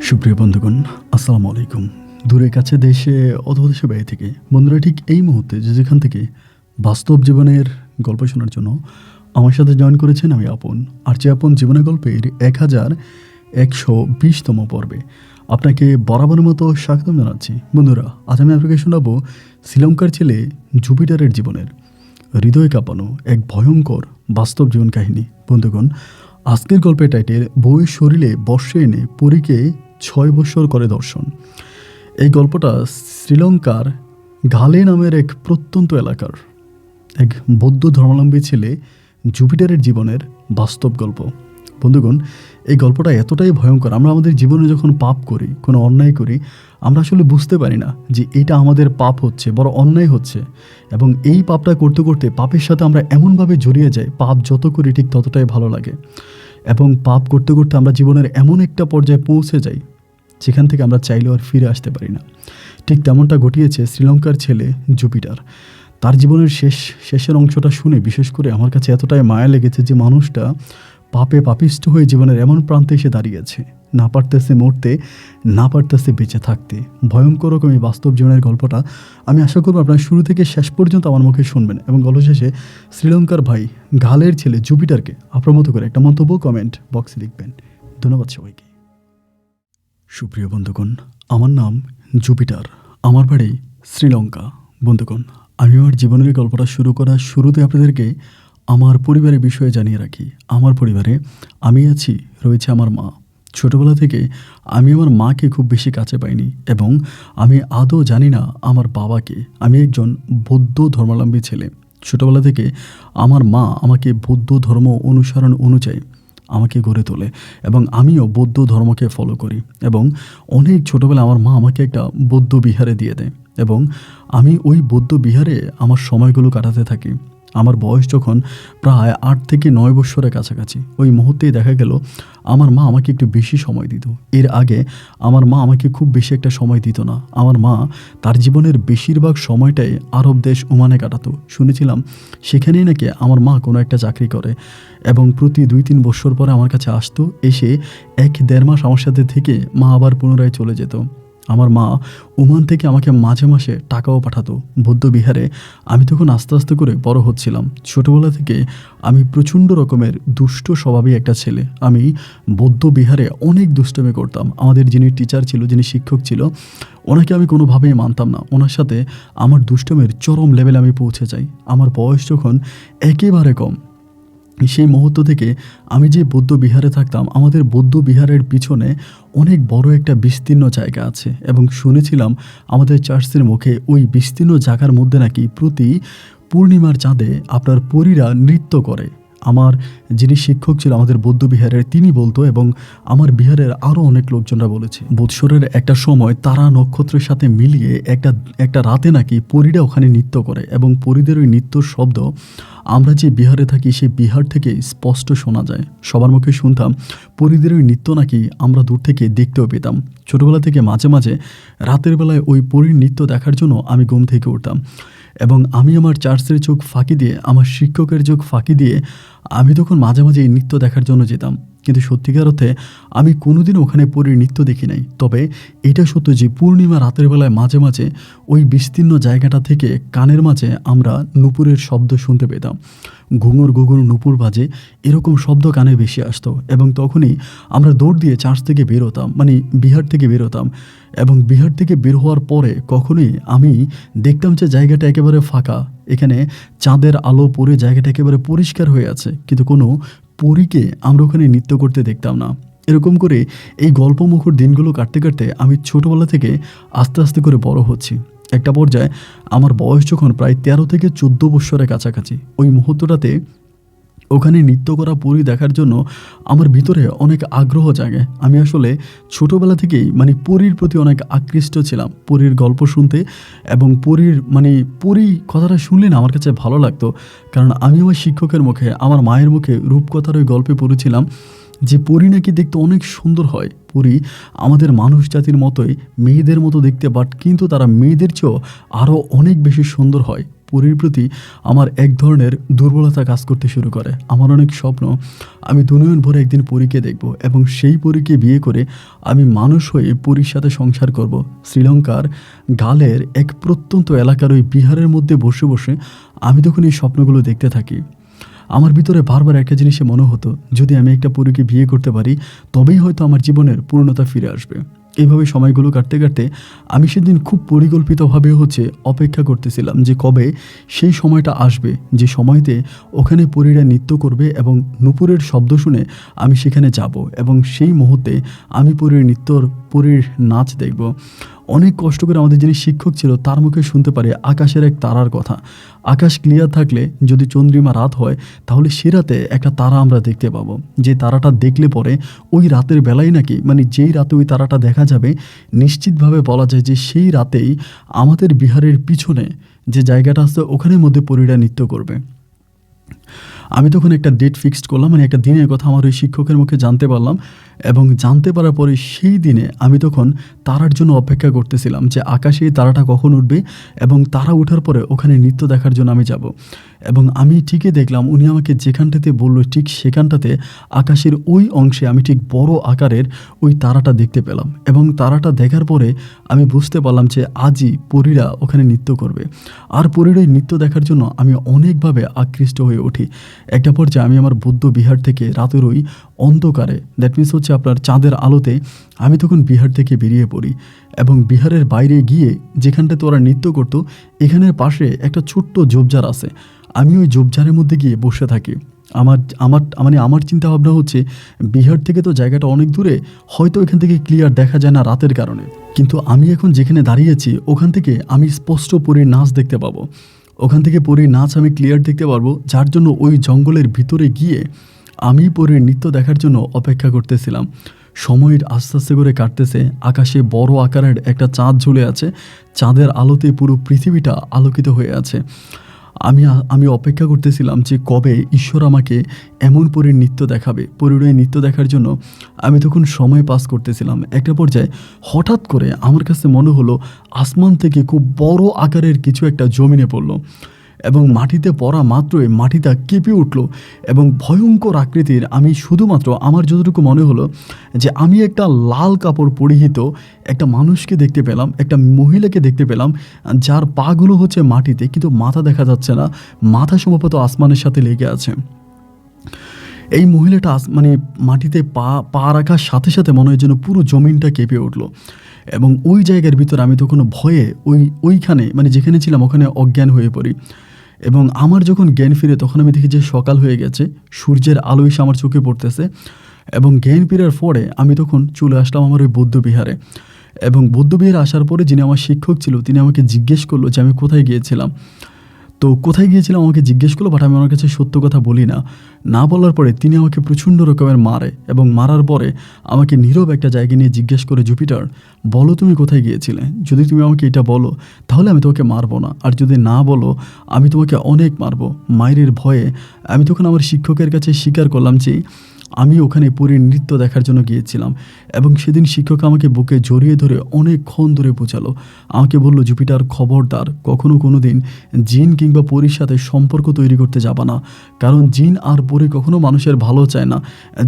সুপ্রিয় বন্ধুগণ, আসসালামু আলাইকুম। দূরে কাছে দেশে অথবা দেশে বাইরে থেকে বন্ধুরা ঠিক এই মুহূর্তে যেখান থেকে বাস্তব জীবনের গল্প শোনার জন্য আমার সাথে জয়েন করেছেন আমি আপন। আর যে আপন জীবনের গল্পের 1120তম পর্বে আপনাকে বরাবরের মতো স্বাগতম জানাচ্ছি। বন্ধুরা, আজ আমি আপনাকে শোনাবো শ্রীলঙ্কার ছেলে জুপিটারের জীবনের হৃদয় কাঁপানো এক ভয়ঙ্কর বাস্তব জীবন কাহিনী। বন্ধুগণ, আজকের গল্পের টাইটেল বউয়ের শরীরে বর্ষে এনে পরীকে 6 বৎসর করে দর্শন। এই গল্পটা শ্রীলঙ্কার গালে নামের এক প্রত্যন্ত এলাকার এক বৌদ্ধ ধর্মাবলম্বী ছেলে জুপিটারের জীবনের বাস্তব গল্প। বন্ধুগণ, এই গল্পটা এতটাই ভয়ঙ্কর, আমরা আমাদের জীবনে যখন পাপ করি, কোনো অন্যায় করি, আমরা আসলে বুঝতে পারি না যে এটা আমাদের পাপ হচ্ছে, বড় অন্যায় হচ্ছে। এবং এই পাপটা করতে করতে পাপের সাথে আমরা এমনভাবে জড়িয়ে যাই, পাপ যত করি ঠিক ততটাই ভালো লাগে। এবং পাপ করতে করতে আমরা জীবনের এমন একটা পর্যায়ে পৌঁছে যাই যেখান থেকে আমরা চাইলেও আর ফিরে আসতে পারি না। ঠিক তেমনটা ঘটিয়েছে শ্রীলঙ্কার ছেলে জুপিটার। তার জীবনের শেষের অংশটা শুনে বিশেষ করে আমার কাছে এতটাই মায়া লেগেছে যে মানুষটা পাপে পাপিষ্ট হয়ে জীবনের এমন প্রান্তে এসে দাঁড়িয়েছে, না পারতেছে মরতে, না পারতেছে বেঁচে থাকতে। ভয়ঙ্কর রকম এই বাস্তব জীবনের গল্পটা আমি আশা করব আপনার শুরু থেকে শেষ পর্যন্ত আমার মুখে শুনবেন এবং গল্প শেষে শ্রীলঙ্কার ভাই গালের ছেলে জুপিটারকে আপনার মতো করে একটা মন্তব্য কমেন্ট বক্সে লিখবেন। ধন্যবাদ সবাইকে। সুপ্রিয় বন্ধুগণ, আমার নাম জুপিটার, আমার বাড়ি শ্রীলঙ্কা। বন্ধুগণ, আমি আমার জীবনের গল্পটা শুরু করার শুরুতে আপনাদেরকে আমার পরিবারের বিষয়ে জানিয়ে রাখি। আমার পরিবারে আমি আছি, রয়েছে আমার মা। ছোটোবেলা থেকে আমি আমার মাকে খুব বেশি কাছে পাইনি এবং আমি আদৌ জানি না আমার বাবাকে। আমি একজন বৌদ্ধ ধর্মাবলম্বী ছেলে। ছোটোবেলা থেকে আমার মা আমাকে বৌদ্ধ ধর্ম অনুসরণ অনুযায়ী আমাকে গড়ে তোলে এবং আমিও বৌদ্ধ ধর্মকে ফলো করি। এবং অনেক ছোটোবেলা আমার মা আমাকে একটা বৌদ্ধ বিহারে দিয়ে দেয় এবং আমি ওই বৌদ্ধ বিহারে আমার সময়গুলো কাটাতে থাকি। আমার বয়স যখন প্রায় 8 থেকে 9 বছরের কাছাকাছি, ওই মুহূর্তেই দেখা গেল আমার মা আমাকে একটু বেশি সময় দিত। এর আগে আমার মা আমাকে খুব বেশি একটা সময় দিত না। আমার মা তার জীবনের বেশিরভাগ সময়টাই আরব দেশ ওমানে কাটাতো। শুনেছিলাম সেখানেই নাকি আমার মা কোনো একটা চাকরি করে এবং প্রতি 2-3 বছর পরে আমার কাছে আসতো, এসে 1-1.5 মাস আমার সাথে থেকে মা আবার পুনরায় চলে যেত। আমার মা ওমান থেকে আমাকে মাঝে মাসে টাকাও পাঠাতো বৌদ্ধ বিহারে। আমি তখন আস্তে আস্তে করে বড় হচ্ছিলাম। ছোটোবেলা থেকে আমি প্রচণ্ড রকমের দুষ্ট স্বভাবী একটা ছেলে। আমি বৌদ্ধ বিহারে অনেক দুষ্টমি করতাম। আমাদের যিনি টিচার ছিল, যিনি শিক্ষক ছিল, ওনাকে আমি কোনোভাবেই মানতাম না। ওনার সাথে আমার দুষ্টমের চরম লেভেলে আমি পৌঁছে যাই। আমার বয়স যখন একেবারে কম, সেই মুহূর্ত থেকে আমি যে বৌদ্ধ বিহারে থাকতাম, আমাদের বৌদ্ধ বিহারের পিছনে অনেক বড় একটা বিস্তীর্ণ জায়গা আছে এবং শুনেছিলাম আমাদের চার্চের মুখে ওই বিস্তীর্ণ জায়গার মধ্যে নাকি প্রতি পূর্ণিমার চাঁদে আপনার পরীরা নৃত্য করে। আমার যিনি শিক্ষক ছিল আমাদের বৌদ্ধ বিহারের, তিনি বলতো এবং আমার বিহারের আরও অনেক লোকজনরা বলেছে বৎসরের একটা সময় তারা নক্ষত্রের সাথে মিলিয়ে একটা রাতে নাকি পরীরা ওখানে নৃত্য করে এবং পরীদের ওই নৃত্যর শব্দ আমরা যে বিহারে থাকি সেই বিহার থেকে স্পষ্ট শোনা যায়। সবার মুখে শুনতাম পরীদের ওই নৃত্য নাকি আমরা দূর থেকে দেখতেও পেতাম। ছোটোবেলা থেকে মাঝে মাঝে রাতের বেলায় ওই পরীর নৃত্য দেখার জন্য আমি ঘুম থেকে উঠতাম এবং আমি আমার চার্চের চোখ ফাঁকি দিয়ে, আমার শিক্ষকের চোখ ফাঁকি দিয়ে আমি তখন মাঝে মাঝে এই নৃত্য দেখার জন্য যেতাম। কিন্তু সত্যিকার অর্থে আমি কোনোদিনও ওখানে পরীর নৃত্য দেখি নাই। তবে এটা সত্য যে পূর্ণিমা রাতের বেলায় মাঝে মাঝে ওই বিস্তীর্ণ জায়গাটা থেকে কানের মাঝে আমরা নুপুরের শব্দ শুনতে পেতাম। ঘুঙুর ঘুঙুর নুপুর বাজে, এরকম শব্দ কানে বেশি আসতো এবং তখনই আমরা দৌড় দিয়ে চার্চ থেকে বের হতাম, মানে বিহার থেকে বের হতাম। এবং বিহার থেকে বের হওয়ার পরে কখনোই আমি দেখতাম যে জায়গাটা একেবারে ফাঁকা, এখানে চাঁদের আলো পড়ে জায়গাটা একেবারে পরিষ্কার হয়ে আছে, কিন্তু কোনো পরীকে আমরা ওখানে নৃত্য করতে দেখতাম না। এরকম করে এই গল্পমুখর দিনগুলো কাটতে কাটতে আমি ছোটোবেলা থেকে আস্তে আস্তে করে বড় হচ্ছি। একটা পর্যায়ে আমার বয়স যখন প্রায় 13 থেকে 14 বছরের কাছাকাছি, ওই মুহূর্তটাতে ওখানে নৃত্য করা পরী দেখার জন্য আমার ভিতরে অনেক আগ্রহ জাগে। আমি আসলে ছোটোবেলা থেকেই পরীর প্রতি অনেক আকৃষ্ট ছিলাম, পরীর গল্প শুনতে এবং পরী কথাটা শুনলে না আমার কাছে ভালো লাগতো। কারণ আমি আমার শিক্ষকের মুখে, আমার মায়ের মুখে রূপকথার ওই গল্পে পড়েছিলাম যে পরী নাকি দেখতে অনেক সুন্দর হয়। পরী আমাদের মানুষ জাতির মতোই, মেয়েদের মতো দেখতে, বাট কিন্তু তারা মেয়েদের চেয়েও আরও অনেক বেশি সুন্দর হয়। পরীর প্রতি আমার এক ধরনের দুর্বলতা কাজ করতে শুরু করে। আমার অনেক স্বপ্ন আমি দুনিয়ন ভরে একদিন পরীকে দেখব এবং সেই পরীকে বিয়ে করে আমি মানুষ হয়ে পরীর সাথে সংসার করব। শ্রীলঙ্কার গালের এক প্রত্যন্ত এলাকার ওই বিহারের মধ্যে বসে বসে আমি তখন এই স্বপ্নগুলো দেখতে থাকি। আমার ভিতরে বারবার একটা জিনিসে মনে হতো, যদি আমি একটা পরীকে বিয়ে করতে পারি তবেই হয়তো আমার জীবনের পূর্ণতা ফিরে আসবে। এইভাবে সময়গুলো কাটতে কাটতে আমি সেদিন খুব পরিকল্পিতভাবে অপেক্ষা করতেছিলাম যে কবে সেই সময়টা আসবে, যে সময়তে ওখানে পরীরা নৃত্য করবে এবং নূপুরের শব্দ শুনে আমি সেখানে যাব এবং সেই মুহূর্তে আমি পরীর নাচ দেখব। অনেক কষ্ট করে আমাদের যিনি শিক্ষক ছিল তার মুখে শুনতে পারে আকাশের এক তারার কথা। আকাশ ক্লিয়ার থাকলে যদি চন্দ্রিমা রাত হয় তাহলে সে রাতে একটা তারা আমরা দেখতে পাবো, যে তারাটা দেখলে পরে ওই রাতের বেলায় নাকি, মানে যেই রাতে ওই তারাটা দেখা যাবে নিশ্চিতভাবে বলা যায় যে সেই রাতেই আমাদের বিহারের পিছনে যে জায়গাটা আছে ওখানের মধ্যে পরীরা নৃত্য করবে। আমি তখন একটা ডেট ফিক্সড করলাম, মানে একটা দিনের কথা আমার ওই শিক্ষকের মুখে জানতে পারলাম এবং জানতে পারার পরে সেই দিনে আমি তখন তারার জন্য অপেক্ষা করতেছিলাম যে আকাশে এই তারাটা কখন উঠবে এবং তারা ওঠার পরে ওখানে নৃত্য দেখার জন্য আমি যাব। এবং আমি ঠিকই দেখলাম উনি আমাকে যেখানটাতে বললো ঠিক সেখানটাতে আকাশের ওই অংশে আমি ঠিক বড় আকারের ওই তারাটা দেখতে পেলাম এবং তারাটা দেখার পরে আমি বুঝতে পারলাম যে আজই পরীরা ওখানে নৃত্য করবে। আর পরীর ওই নৃত্য দেখার জন্য আমি অনেকভাবে আকৃষ্ট হয়ে উঠি। একটা পর্যায়ে আমি আমার বৌদ্ধ বিহার থেকে রাতের ওই অন্ধকারে, দ্যাট মিনস আপনার চাঁদের আলোতে আমি তখন বিহার থেকে বেরিয়ে পড়ি এবং বিহারের বাইরে গিয়ে যেখানটাতে ওরা নৃত্য করতো এখানের পাশে একটা ছোট্ট ঝোপঝাড় আছে, আমি ওই ঝোপঝাড়ের মধ্যে গিয়ে বসে থাকি। আমার চিন্তা ভাবনা হচ্ছে বিহার থেকে তো জায়গাটা অনেক দূরে, হয়তো এখান থেকে ক্লিয়ার দেখা যায় না রাতের কারণে, কিন্তু আমি এখন যেখানে দাঁড়িয়েছি ওখান থেকে আমি স্পষ্ট পরীর নাচ দেখতে পাবো। ওখান থেকে পরীর নাচ আমি ক্লিয়ার দেখতে পারবো, যার জন্য ওই জঙ্গলের ভিতরে গিয়ে আমি পরীর নৃত্য দেখার জন্য অপেক্ষা করতেছিলাম। সময়ের আস্তে আস্তে করে কাটতেছে, আকাশে বড় আকারের একটা চাঁদ ঝুলে আছে, চাঁদের আলোতে পুরো পৃথিবীটা আলোকিত হয়ে আছে। আমি অপেক্ষা করতেছিলাম যে কবে ঈশ্বর আমাকে এমন পরীর নৃত্য দেখাবে। পরীর নৃত্য দেখার জন্য আমি তখন সময় পাস করতেছিলাম। একটা পর্যায়ে হঠাৎ করে আমার কাছে মনে হলো আসমান থেকে খুব বড় আকারের কিছু একটা জমিনে পড়লো এবং মাটিতে পড়া মাত্রই মাটিটা কেঁপে উঠল এবং ভয়ঙ্কর আকৃতির, আমি শুধুমাত্র আমার যতটুকু মনে হলো যে আমি একটা লাল কাপড় পরিহিত একটা মানুষকে দেখতে পেলাম, একটা মহিলাকে দেখতে পেলাম, যার পাগুলো মাটিতে কিন্তু মাথা দেখা যাচ্ছে না, মাথা সম্ভবত আসমানের সাথে লেগে আছে। এই মহিলাটা মানে মাটিতে পা রাখার সাথে সাথে মনে হয় যেন পুরো জমিনটা কেঁপে উঠল এবং ওই জায়গার ভিতরে আমি তখন ভয়ে ওইখানে মানে যেখানে ছিলাম ওখানে অজ্ঞান হয়ে পড়ি। এবং আমার যখন জ্ঞান ফিরে তখন আমি দেখি যে সকাল হয়ে গেছে, সূর্যের আলো এসে আমার চোখে পড়তেছে এবং জ্ঞান ফিরার পরে আমি তখন চলে আসলাম আমার ওই বৌদ্ধবিহারে। এবং বৌদ্ধবিহারে আসার পরে যিনি আমার শিক্ষক ছিল তিনি আমাকে জিজ্ঞেস করলো যে আমি কোথায় গিয়েছিলাম। তো কোথায় গিয়েছিলাম আমাকে জিজ্ঞেস করলো, বাট আমি আমার কাছে সত্য কথা বলি না বলার পরে তিনি আমাকে প্রচণ্ড রকমের মারে এবং মারার পরে আমাকে নীরব একটা জায়গা নিয়ে জিজ্ঞেস করে, জুপিটার বলো তুমি কোথায় গিয়েছিলে, যদি তুমি আমাকে এটা বলো তাহলে আমি তোমাকে মারবো না, আর যদি না বলো আমি তোমাকে অনেক মারবো। মায়ের ভয়ে আমি তখন আমার শিক্ষকের কাছে স্বীকার করলাম যে আমি ওখানে পরীর নৃত্য দেখার জন্য গিয়েছিলাম। এবং সেদিন শিক্ষক আমাকে বুকে জড়িয়ে ধরে অনেকক্ষণ ধরে বোঝালো, আমাকে বলল, জুপিটার খবরদার কখনো কোনো দিন জিন কিংবা পরীর সাথে সম্পর্ক তৈরি করতে যাবা না, কারণ জিন আর পরী কখনো মানুষের ভালো চায় না।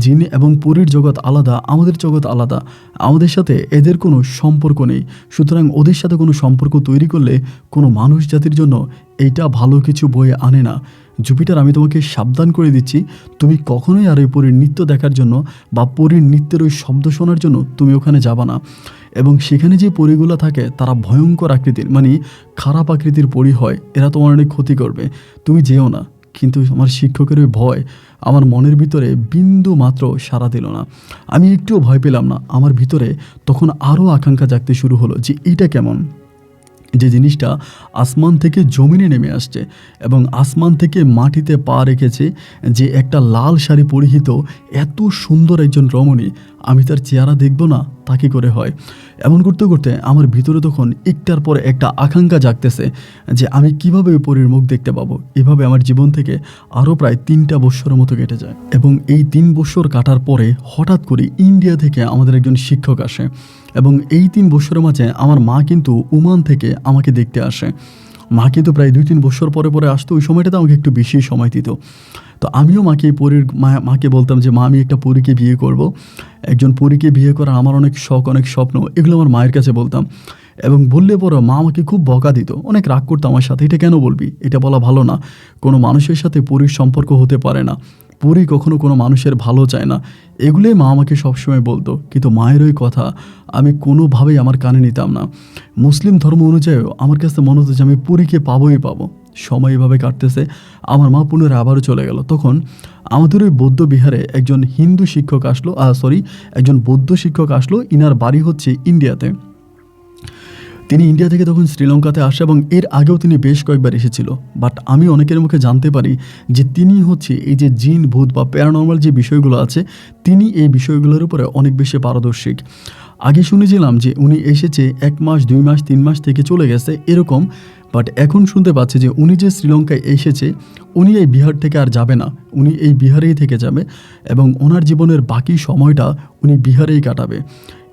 জিন এবং পরীর জগৎ আলাদা, আমাদের জগৎ আলাদা, আমাদের সাথে এদের কোনো সম্পর্ক নেই। সুতরাং ওদের সাথে কোনো সম্পর্ক তৈরি করলে কোনো মানুষ জাতির জন্য এইটা ভালো কিছু বয়ে আনে না। জুপিটার, আমি তোমাকে সাবধান করে দিচ্ছি, তুমি কখনোই আর ওই পরীর নৃত্য দেখার জন্য বা পরীর নৃত্যের ওই শব্দ শোনার জন্য তুমি ওখানে যাবা না। এবং সেখানে যে পরীগুলো থাকে তারা ভয়ঙ্কর আকৃতির, মানে খারাপ আকৃতির পরী হয়, এরা তোমার অনেক ক্ষতি করবে, তুমি যেও না। কিন্তু আমার শিক্ষকের ওই ভয় আমার মনের ভিতরে বিন্দু মাত্র সাড়া দিল না, আমি একটুও ভয় পেলাম না। আমার ভিতরে তখন আরও আকাঙ্ক্ষা জাগতে শুরু হলো যে এইটা কেমন, যে জিনিসটা আসমান থেকে জমিনে নেমে আসছে এবং আসমান থেকে মাটিতে পা রেখেছে, যে একটা লাল শাড়ি পরিহিত এত সুন্দর একজন রমণী, আমি তার চেহারা দেখব না তা কি করে হয়। এমন করতে করতে আমার ভিতরে তখন একটার পর একটা আকাঙ্ক্ষা জাগতেছে যে আমি কিভাবে ওই পরীর মুখ দেখতে পাবো। এভাবে আমার জীবন থেকে আরও প্রায় 3টা বৎসরের মতো কেটে যায় এবং এই 3 বৎসর কাটার পরে হঠাৎ করে ইন্ডিয়া থেকে আমাদের একজন শিক্ষক আসে এবং এই 3 বৎসরের মাঝে আমার মা কিন্তু ওমান থেকে আমাকে দেখতে আসে। মা কিন্তু প্রায় 2-3 বছর পরে পরে আসতো, ওই সময়টাতে আমাকে একটু বেশি সময় দিত। তো আমিও মাকে মাকে বলতাম যে মা আমি একটা পরীকে বিয়ে করব, একজন পরীকে বিয়ে করার আমার অনেক শখ, অনেক স্বপ্ন, এগুলো আমার মায়ের কাছে বলতাম। এবং বললে পরে মা আমাকে খুব বকা দিত, অনেক রাগ করতো আমার সাথে, এটা কেন বলবি, এটা বলা ভালো না, কোনো মানুষের সাথে পরীর সম্পর্ক হতে পারে না, পরী কখনো কোনো মানুষের ভালো চায় না, এগুলোই মা আমাকে সবসময় বলতো। কিন্তু মায়ের ওই কথা আমি কোনোভাবেই আমার কানে নিতাম না। মুসলিম ধর্ম অনুযায়ীও আমার কাছে মনে হতো যে আমি পরীকে পাবোই পাবো। সময় এভাবে কাটতেছে, আমার মা পুনরায় আবারও চলে গেল। তখন আমাদের ওই বৌদ্ধ বিহারে একজন হিন্দু শিক্ষক আসলো, একজন বৌদ্ধ শিক্ষক আসলো, ইনার বাড়ি হচ্ছে ইন্ডিয়াতে। তিনি ইন্ডিয়া থেকে তখন শ্রীলঙ্কাতে আসে এবং এর আগেও তিনি বেশ কয়েকবার এসেছিল। বাট আমি অনেকের মুখে জানতে পারি যে তিনি হচ্ছে এই যে জিন ভূত বা প্যারানর্মাল যে বিষয়গুলো আছে, তিনি এই বিষয়গুলোর উপরে অনেক বেশি পারদর্শিক। আগে শুনেছিলাম যে উনি এসেছে 1 মাস 2 মাস 3 মাস থেকে চলে গেছে এরকম, বাট এখন শুনতে পাচ্ছি যে উনি যে শ্রীলঙ্কায় এসেছে উনি এই বিহার থেকে আর যাবে না, উনি এই বিহারেই থেকে যাবে এবং ওনার জীবনের বাকি সময়টা উনি বিহারেই কাটাবে,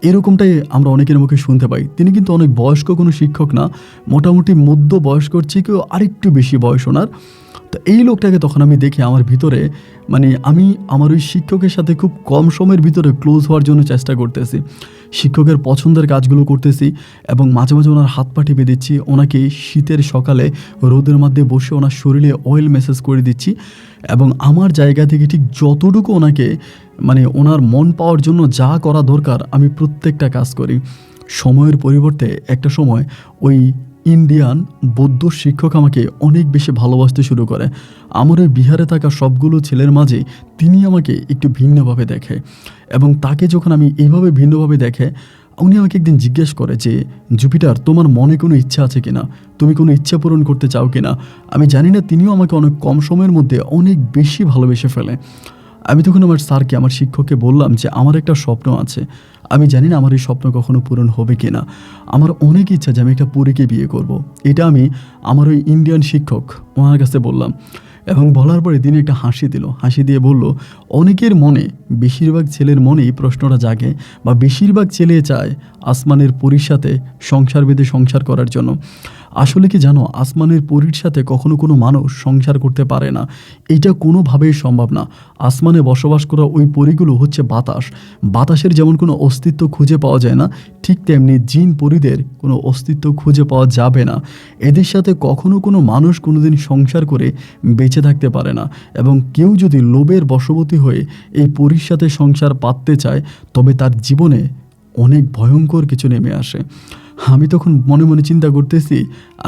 এরকমটাই আমরা অনেকের মুখে শুনতে পাই। তিনি কিন্তু অনেক বয়স্ক কোনো শিক্ষক না, মোটামুটি মধ্য বয়স্কর থেকেও আরেকটু বেশি বয়স ওনার। তো এই লোকটাকে তখন আমি দেখে আমার ভিতরে আমি আমার ওই শিক্ষকের সাথে খুব কম সময়ের ভিতরে ক্লোজ হওয়ার জন্য চেষ্টা করতেছি, শিক্ষকের পছন্দের কাজগুলো করতেছি এবং মাঝে মাঝে ওনার হাত পা টিপে দিচ্ছি, ওনাকে শীতের সকালে রোদের মধ্যে বসে ওনার শরীরে অয়েল ম্যাসাজ করে দিচ্ছি এবং আমার জায়গা থেকে ঠিক যতটুকু ওনাকে ওনার মন পাওয়ার জন্য যা করা দরকার আমি প্রত্যেকটা কাজ করি। সময়ের পরিবর্তে একটা সময় ওই ইন্ডিয়ান বৌদ্ধ শিক্ষক আমাকে অনেক বেশি ভালোবাসতে শুরু করে। আমার ওই বিহারে থাকা সবগুলো ছেলের মাঝে তিনি আমাকে একটু ভিন্নভাবে দেখে এবং তাকে যখন আমি এইভাবে ভিন্নভাবে দেখে, উনি আমাকে একদিন জিজ্ঞেস করে যে জুপিটার, তোমার মনে কোনো ইচ্ছা আছে কিনা, তুমি কোনো ইচ্ছা পূরণ করতে চাও কিনা। আমি জানি না, তিনিও আমাকে অনেক কম সময়ের মধ্যে অনেক বেশি ভালোবেসে ফেলে। আমি তখন আমার স্যারকে, আমার শিক্ষককে বললাম যে আমার একটা স্বপ্ন আছে, আমি জানি না আমার এই স্বপ্ন কখনো পূরণ হবে কিনা, আমার অনেক ইচ্ছা যে আমি একটা পরীকে বিয়ে করব। এটা আমি আমার ওই ইন্ডিয়ান শিক্ষক ওনার কাছে বললাম এবং বলার পরে তিনি একটা হাসি দিল, হাসি দিয়ে বলল, অনেকের মনে, বেশিরভাগ ছেলের মনেই প্রশ্নটা জাগে বা বেশিরভাগ ছেলে চায় আসমানের পরীর সাথে সংসার বেঁধে সংসার করার জন্য। আসলে কি জানো, আসমানের পরীর সাথে কখনো কোনো মানুষ সংসার করতে পারে না, এটা কোনোভাবেই সম্ভব না। আসমানে বসবাস করা ওই পরীগুলো হচ্ছে বাতাস, বাতাসের যেমন কোনো অস্তিত্ব খুঁজে পাওয়া যায় না, ঠিক তেমনি জিন পরীদের কোনো অস্তিত্ব খুঁজে পাওয়া যাবে না। এদের সাথে কখনো কোনো মানুষ কোনোদিন সংসার করে বেঁচে থাকতে পারে না এবং কেউ যদি লোভের বশবর্তী হয়ে এই পরীর সাথে সংসার পাততে চায় তবে তার জীবনে অনেক ভয়ঙ্কর কিছু নেমে আসে। আমি তখন মনে মনে চিন্তা করতেছি,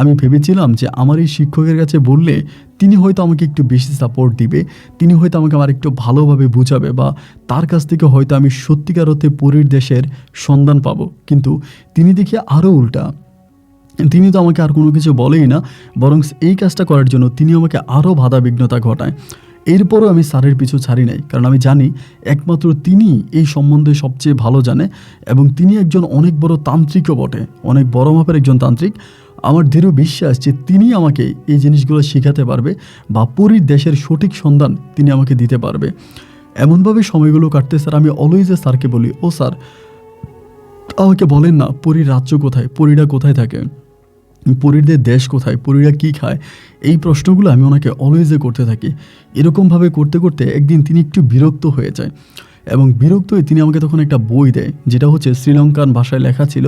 আমি ভেবেছিলাম যে আমার এই শিক্ষকের কাছে বললে তিনি হয়তো আমাকে একটু বেশি সাপোর্ট দিবে, তিনি হয়তো আমাকে আমার একটু ভালোভাবে বুঝাবে বা তার কাছ থেকে হয়তো আমি সত্যিকার অর্থে পরীর দেশের সন্ধান পাবো। কিন্তু তিনি দেখি আরও উল্টা, তিনি তো আমাকে আর কোনো কিছু বলেই না, বরং এই কাজটা করার জন্য তিনি আমাকে আরও বাধা বিঘ্নতা ঘটায়। এরপরও আমি স্যারের পিছু ছাড়ি নাই, কারণ আমি জানি একমাত্র তিনি এই সম্বন্ধে সবচেয়ে ভালো জানে এবং তিনি একজন অনেক বড় তান্ত্রিকও বটে, অনেক বড় মাপের একজন তান্ত্রিক। আমার দৃঢ় বিশ্বাস যে তিনি আমাকে এই জিনিসগুলো শেখাতে পারবে বা পরীর দেশের সঠিক সন্ধান তিনি আমাকে দিতে পারবে। এমনভাবে সময়গুলো কাটতে স্যার আমি অলওয়েজ স্যারকে বলি, ও স্যার আমাকে বলেন না পরীর রাজ্য কোথায়, পরীরা কোথায় থাকে, পরীরদের দেশ কোথায়, পরীরা কী খায়, এই প্রশ্নগুলো আমি ওনাকে অলওয়েজে করতে থাকি। এরকমভাবে করতে করতে একদিন তিনি একটু বিরক্ত হয়ে যায় এবং বিরক্ত হয়ে তিনি আমাকে তখন একটা বই দেয়, যেটা হচ্ছে শ্রীলঙ্কান ভাষায় লেখা ছিল।